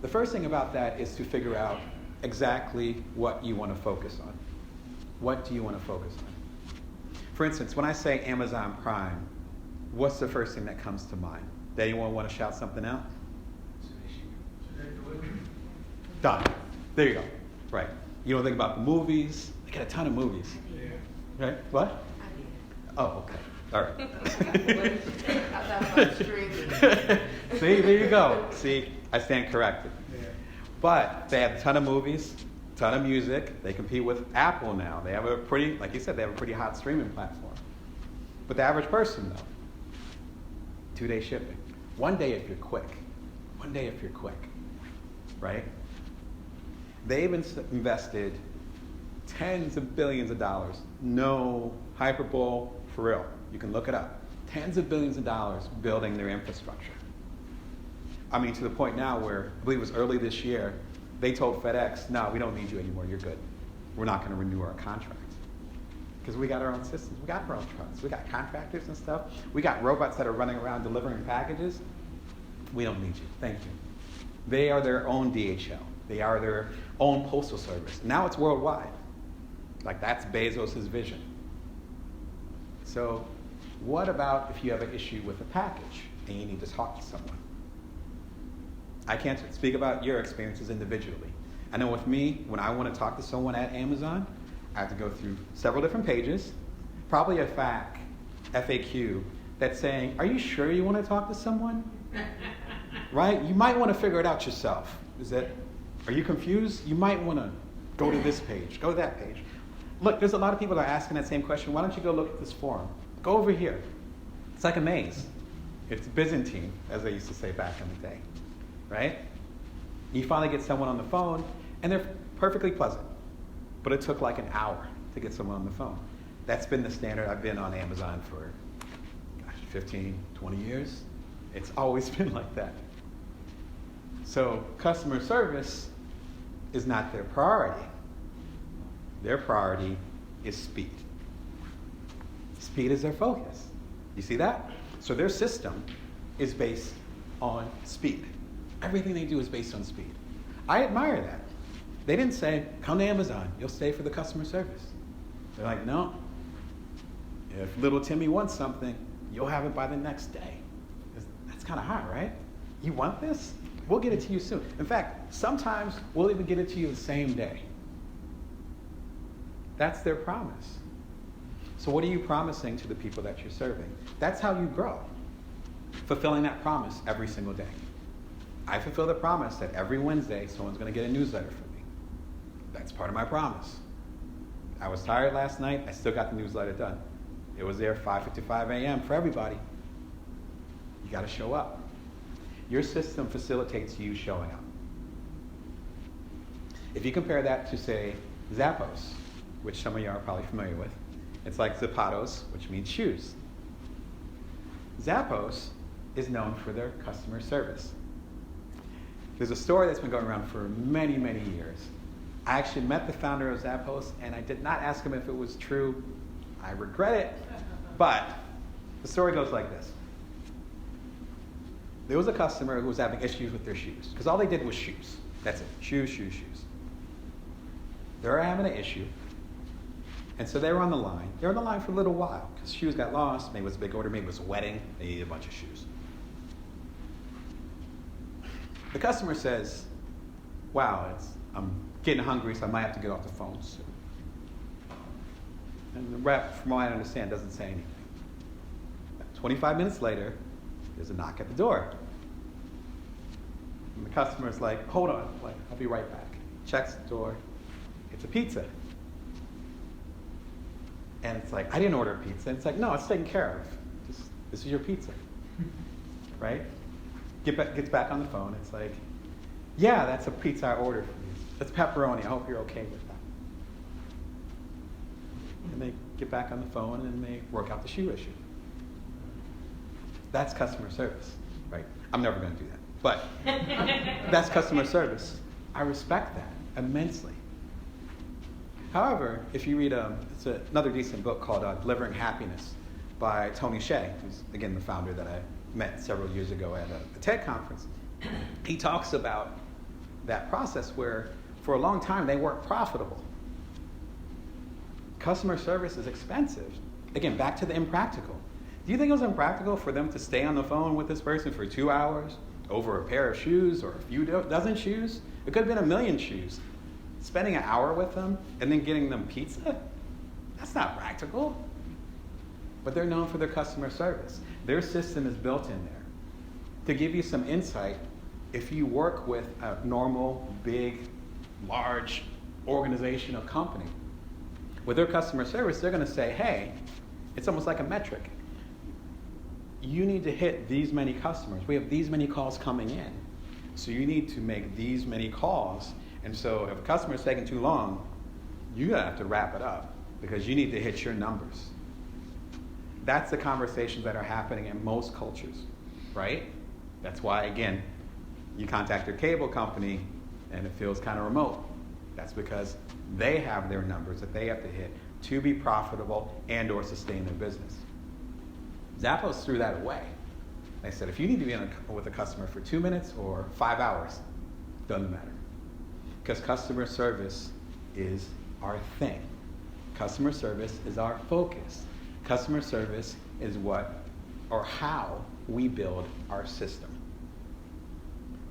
The first thing about that is to figure out exactly what you want to focus on. What do you want to focus on? For instance, when I say Amazon Prime, what's the first thing that comes to mind? Does anyone want to shout something out? Done. There you go. Right. You don't think about the movies. They got a ton of movies. Yeah. Right? What? Oh, okay. All right. See, there you go. See, I stand corrected. Yeah. But they have a ton of movies, a ton of music. They compete with Apple now. They have a pretty, like you said, they have a pretty hot streaming platform. But the average person, though, 2-day shipping. One day if you're quick. One day if you're quick. Right? They've invested tens of billions of dollars. No hyperbole, for real. You can look it up. Tens of billions of dollars building their infrastructure. I mean, to the point now where, I believe it was early this year, they told FedEx, no, we don't need you anymore, you're good. We're not going to renew our contract. Because we got our own systems, we got our own trucks, we got contractors and stuff, we got robots that are running around delivering packages. We don't need you, thank you. They are their own DHL. They are their own postal service. Now it's worldwide. Like that's Bezos' vision. So what about if you have an issue with a package and you need to talk to someone? I can't speak about your experiences individually. I know with me, when I want to talk to someone at Amazon, I have to go through several different pages, probably a FAQ, that's saying, are you sure you want to talk to someone? Right? You might want to figure it out yourself. Are you confused? You might want to go to this page, go to that page. Look, there's a lot of people that are asking that same question. Why don't you go look at this forum? Go over here. It's like a maze. It's Byzantine, as they used to say back in the day. Right? You finally get someone on the phone, and they're perfectly pleasant. But it took like an hour to get someone on the phone. That's been the standard. I've been on Amazon for, 15, 20 years. It's always been like that. So customer service is not their priority. Their priority is speed. Speed is their focus. You see that? So their system is based on speed. Everything they do is based on speed. I admire that. They didn't say, come to Amazon, you'll stay for the customer service. They're like, no. If little Timmy wants something, you'll have it by the next day. That's kind of hot, right? You want this? We'll get it to you soon. In fact, sometimes we'll even get it to you the same day. That's their promise. So what are you promising to the people that you're serving? That's how you grow. Fulfilling that promise every single day. I fulfill the promise that every Wednesday someone's going to get a newsletter from me. That's part of my promise. I was tired last night. I still got the newsletter done. It was there 5:55 a.m. for everybody. You got to show up. Your system facilitates you showing up. If you compare that to, say, Zappos, which some of you are probably familiar with, it's like Zapatos, which means shoes. Zappos is known for their customer service. There's a story that's been going around for many, many years. I actually met the founder of Zappos, and I did not ask him if it was true. I regret it, but the story goes like this. There was a customer who was having issues with their shoes, because all they did was shoes. That's it, shoes, shoes, shoes. They were having an issue, and so they were on the line. They were on the line for a little while, because shoes got lost, maybe it was a big order, maybe it was a wedding, they needed a bunch of shoes. The customer says, wow, I'm getting hungry, so I might have to get off the phone soon. And the rep, from what I understand, doesn't say anything. 25 minutes later, there's a knock at the door. And the customer's like, hold on, I'll be right back. Checks the door. It's a pizza. And it's like, I didn't order a pizza. And it's like, no, it's taken care of. This is your pizza. Right? Gets back on the phone. It's like, yeah, that's a pizza I ordered for you. That's pepperoni. I hope you're okay with that. And they get back on the phone and they work out the shoe issue. That's customer service, right? I'm never going to do that. But that's customer service. I respect that immensely. However, if you read it's another decent book called Delivering Happiness by Tony Hsieh, who's, again, the founder that I met several years ago at a TED conference. He talks about that process where for a long time they weren't profitable. Customer service is expensive. Again, back to the impractical. Do you think it was impractical for them to stay on the phone with this person for 2 hours over a pair of shoes or a few dozen shoes? It could have been 1 million shoes. Spending an hour with them and then getting them pizza? That's not practical. But they're known for their customer service. Their system is built in there. To give you some insight, if you work with a normal, big, large organization or company, with their customer service, they're going to say, hey, it's almost like a metric. You need to hit these many customers. We have these many calls coming in. So you need to make these many calls. And so if a customer is taking too long, you're going to have to wrap it up because you need to hit your numbers. That's the conversations that are happening in most cultures, right? That's why, again, you contact your cable company and it feels kind of remote. That's because they have their numbers that they have to hit to be profitable and or sustain their business. Zappos threw that away. They said, if you need to be with a customer for 2 minutes or 5 hours, doesn't matter. Because customer service is our thing. Customer service is our focus. Customer service is what or how we build our system.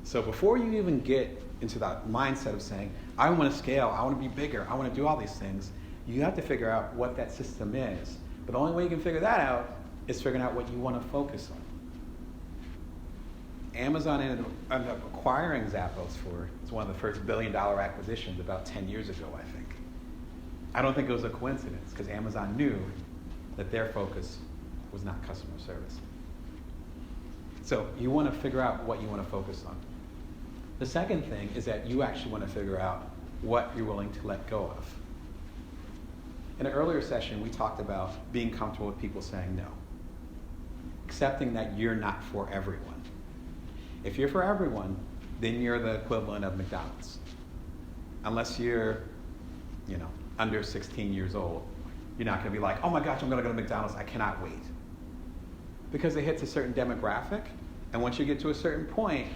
So before you even get into that mindset of saying, I want to scale, I want to be bigger, I want to do all these things, you have to figure out what that system is. But the only way you can figure that out is figuring out what you want to focus on. Amazon ended up acquiring Zappos it's one of the first billion-dollar acquisitions about 10 years ago, I think. I don't think it was a coincidence because Amazon knew that their focus was not customer service. So you want to figure out what you want to focus on. The second thing is that you actually want to figure out what you're willing to let go of. In an earlier session, we talked about being comfortable with people saying no. Accepting that you're not for everyone. If you're for everyone, then you're the equivalent of McDonald's. Unless you're, under 16 years old, You're not going to be like, oh my gosh, I'm going to go to McDonald's. I cannot wait. Because it hits a certain demographic, and once you get to a certain point,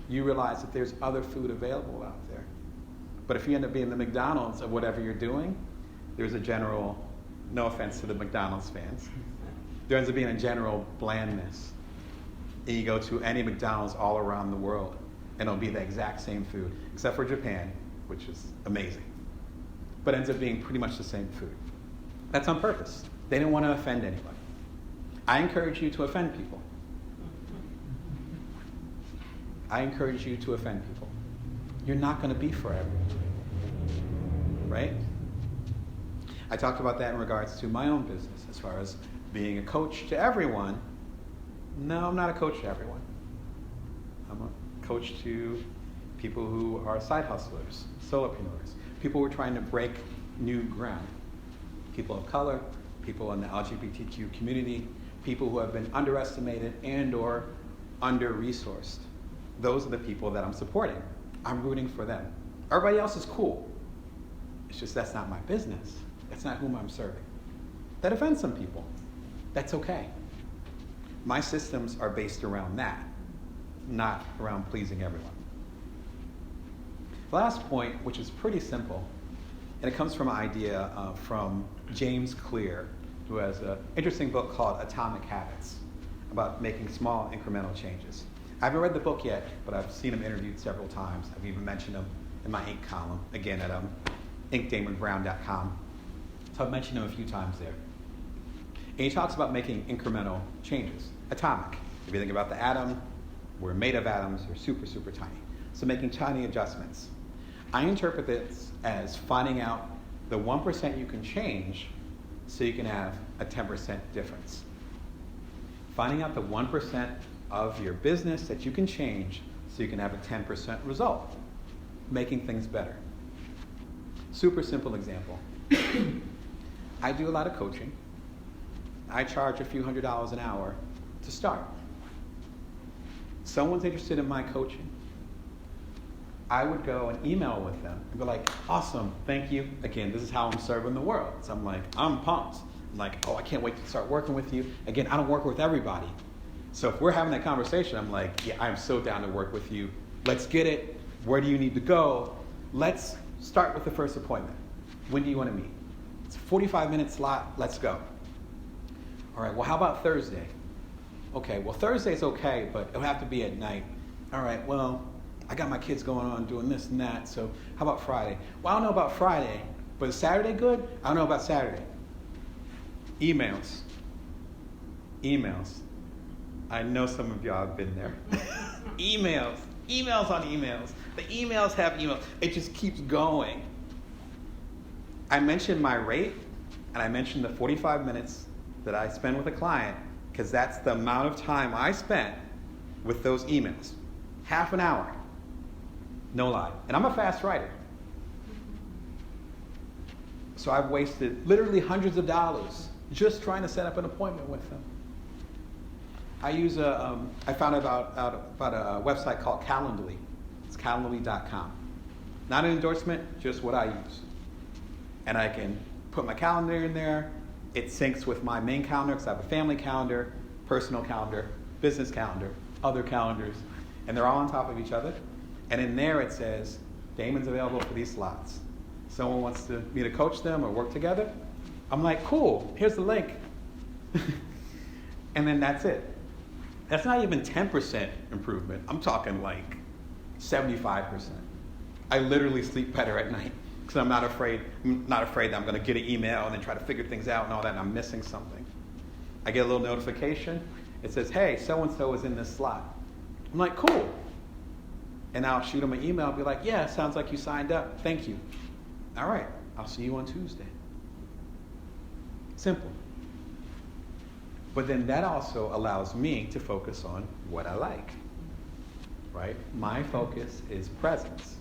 you realize that there's other food available out there. But if you end up being the McDonald's of whatever you're doing, there's a general, no offense to the McDonald's fans, there ends up being a general blandness. And you go to any McDonald's all around the world, and it'll be the exact same food, except for Japan, which is amazing. But ends up being pretty much the same food. That's on purpose. They didn't want to offend anybody. I encourage you to offend people. I encourage you to offend people. You're not going to be for everyone. Right? I talked about that in regards to my own business, as far as being a coach to everyone. No, I'm not a coach to everyone. I'm a coach to people who are side hustlers, solopreneurs, people who are trying to break new ground. People of color, people in the LGBTQ community, people who have been underestimated and or under-resourced. Those are the people that I'm supporting. I'm rooting for them. Everybody else is cool. It's just that's not my business. That's not whom I'm serving. That offends some people. That's okay. My systems are based around that, not around pleasing everyone. The last point, which is pretty simple, and it comes from an idea from James Clear, who has an interesting book called Atomic Habits, about making small incremental changes. I haven't read the book yet, but I've seen him interviewed several times. I've even mentioned him in my Inc. column, again at inkdamonbrown.com. So I've mentioned him a few times there. And he talks about making incremental changes, atomic. If you think about the atom, we're made of atoms, they're super, super tiny. So making tiny adjustments. I interpret this as finding out the 1% you can change so you can have a 10% difference. Finding out the 1% of your business that you can change so you can have a 10% result. Making things better. Super simple example. I do a lot of coaching. I charge a few $100s an hour to start. Someone's interested in my coaching. I would go and email with them and be like, awesome, thank you. Again, this is how I'm serving the world. So I'm like, I'm pumped. I'm like, oh, I can't wait to start working with you. Again, I don't work with everybody. So if we're having that conversation, I'm like, yeah, I'm so down to work with you. Let's get it. Where do you need to go? Let's start with the first appointment. When do you want to meet? It's a 45-minute slot. Let's go. All right, well, how about Thursday? Okay, well, Thursday's okay, but it'll have to be at night. All right, well, I got my kids going on doing this and that, so how about Friday? Well, I don't know about Friday, but is Saturday good? I don't know about Saturday. Emails. I know some of y'all have been there. Emails on emails. The emails have emails. It just keeps going. I mentioned my rate, and I mentioned the 45 minutes that I spend with a client, because that's the amount of time I spent with those emails. Half an hour. No lie. And I'm a fast writer. So I've wasted literally hundreds of dollars just trying to set up an appointment with them. I found out about a website called Calendly. It's calendly.com. Not an endorsement, just what I use. And I can put my calendar in there. It syncs with my main calendar because I have a family calendar, personal calendar, business calendar, other calendars, and they're all on top of each other. And in there it says, Damon's available for these slots. Someone wants me to coach them or work together. I'm like, cool, here's the link. And then that's it. That's not even 10% improvement. I'm talking like 75%. I literally sleep better at night because I'm not afraid that I'm going to get an email and then try to figure things out and all that, and I'm missing something. I get a little notification. It says, hey, so-and-so is in this slot. I'm like, cool. And I'll shoot them an email and be like, yeah, sounds like you signed up. Thank you. All right, I'll see you on Tuesday. Simple. But then that also allows me to focus on what I like, right? My focus is presence.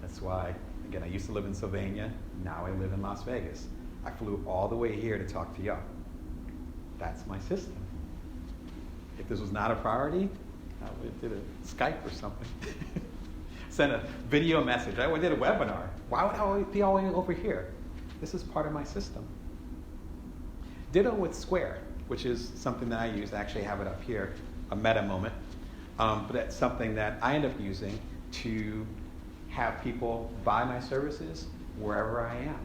That's why, again, I used to live in Sylvania. Now I live in Las Vegas. I flew all the way here to talk to y'all. That's my system. If this was not a priority, I would have did a Skype or something. Send a video message. I would have did a webinar. Why would I be all the way over here? This is part of my system. Ditto with Square, which is something that I use. I actually have it up here, a meta moment. But it's something that I end up using to have people buy my services wherever I am.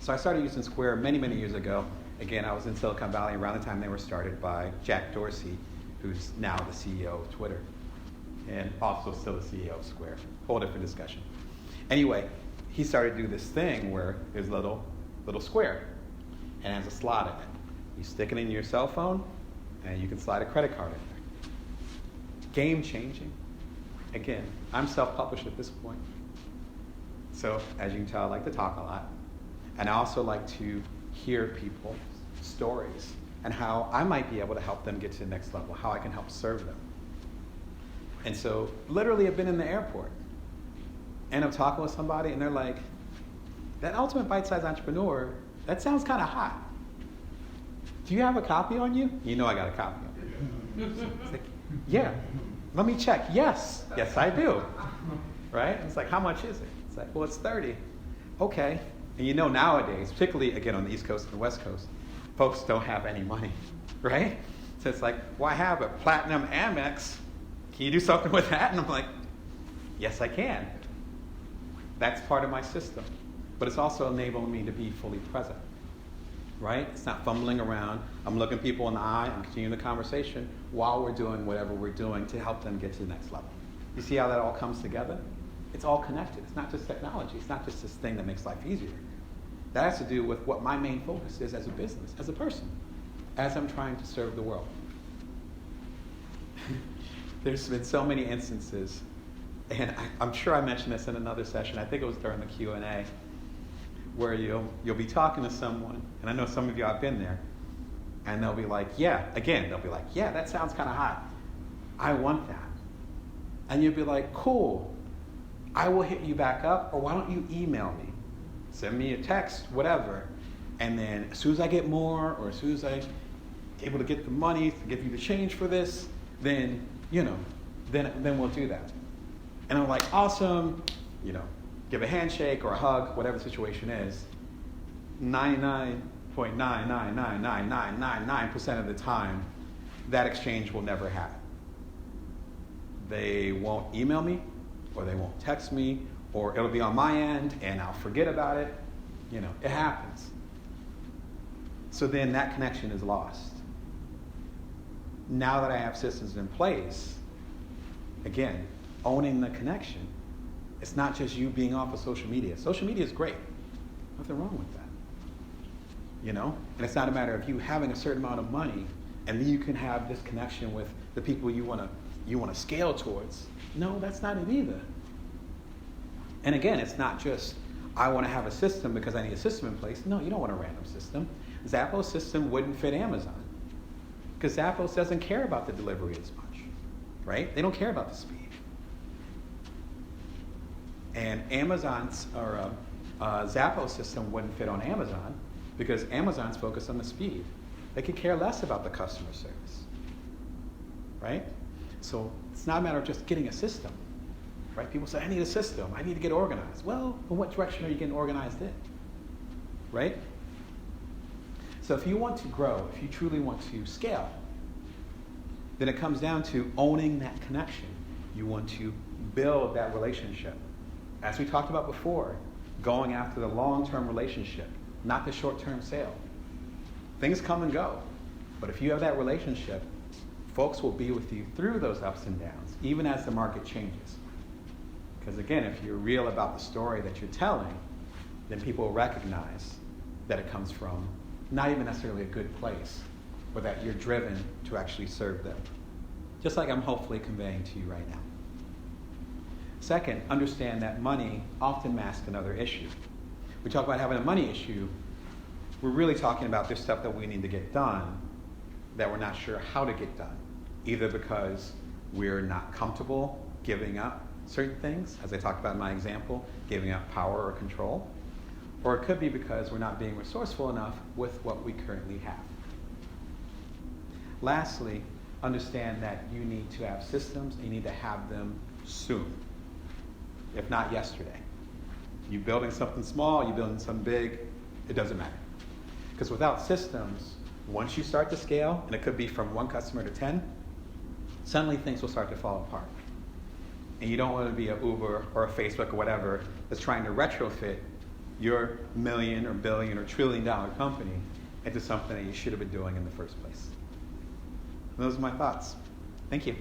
So I started using Square many, many years ago. Again, I was in Silicon Valley around the time they were started by Jack Dorsey, who's now the CEO of Twitter, and also still the CEO of Square. Whole different discussion. Anyway, he started to do this thing where there's a little square, and it has a slot in it. You stick it in your cell phone, and you can slide a credit card in there. Game changing. Again, I'm self-published at this point. So, as you can tell, I like to talk a lot. And I also like to hear people's stories and how I might be able to help them get to the next level, how I can help serve them. And so, literally, I've been in the airport, and I'm talking with somebody, and they're like, that ultimate bite-sized entrepreneur, that sounds kind of hot. Do you have a copy on you? You know I got a copy on me. It's like, yeah. Let me check. Yes, I do. Right? It's like, how much is it? It's like, well, it's 30. Okay. And you know nowadays, particularly, again, on the East Coast and the West Coast, folks don't have any money, right? So it's like, well, I have a Platinum Amex. Can you do something with that? And I'm like, yes, I can. That's part of my system. But it's also enabling me to be fully present, right? It's not fumbling around. I'm looking people in the eye. I'm continuing the conversation while we're doing whatever we're doing to help them get to the next level. You see how that all comes together? It's all connected. It's not just technology. It's not just this thing that makes life easier. That has to do with what my main focus is as a business, as a person, as I'm trying to serve the world. There's been so many instances, and I'm sure I mentioned this in another session. I think it was during the Q&A, where you'll be talking to someone, and I know some of you have been there, and they'll be like, yeah, that sounds kind of hot. I want that. And you'll be like, cool, I will hit you back up, or why don't you email me? Send me a text, whatever. And then as soon as I get more, or as soon as I'm able to get the money to give you the change for this, then, then we'll do that. And I'm like, awesome, give a handshake or a hug, whatever the situation is. 99.9999999% of the time, that exchange will never happen. They won't email me, or they won't text me, or it'll be on my end, and I'll forget about it. It happens. So then that connection is lost. Now that I have systems in place, again, owning the connection, it's not just you being off of social media. Social media is great. Nothing wrong with that. And it's not a matter of you having a certain amount of money, and then you can have this connection with the people you want to scale towards. No, that's not it either. And again, it's not just, I want to have a system because I need a system in place. No, you don't want a random system. Zappos system wouldn't fit Amazon, because Zappos doesn't care about the delivery as much, right? They don't care about the speed. And Amazon's, or Zappos system wouldn't fit on Amazon, because Amazon's focused on the speed. They could care less about the customer service, right? So it's not a matter of just getting a system, right? People say, I need a system. I need to get organized. Well, in what direction are you getting organized in, right? So if you want to grow, if you truly want to scale, then it comes down to owning that connection. You want to build that relationship. As we talked about before, going after the long-term relationship, not the short-term sale. Things come and go. But if you have that relationship, folks will be with you through those ups and downs, even as the market changes. Because again, if you're real about the story that you're telling, then people will recognize that it comes from not even necessarily a good place, but that you're driven to actually serve them. Just like I'm hopefully conveying to you right now. Second, understand that money often masks another issue. We talk about having a money issue, we're really talking about this stuff that we need to get done that we're not sure how to get done. Either because we're not comfortable giving up certain things, as I talked about in my example, giving up power or control, or it could be because we're not being resourceful enough with what we currently have. Lastly, understand that you need to have systems, and you need to have them soon, if not yesterday. You building something small, you building something big, it doesn't matter. Because without systems, once you start to scale, and it could be from 1 customer to 10, suddenly things will start to fall apart. And you don't want to be a Uber or a Facebook or whatever that's trying to retrofit your million or billion or trillion-dollar company into something that you should have been doing in the first place. And those are my thoughts. Thank you.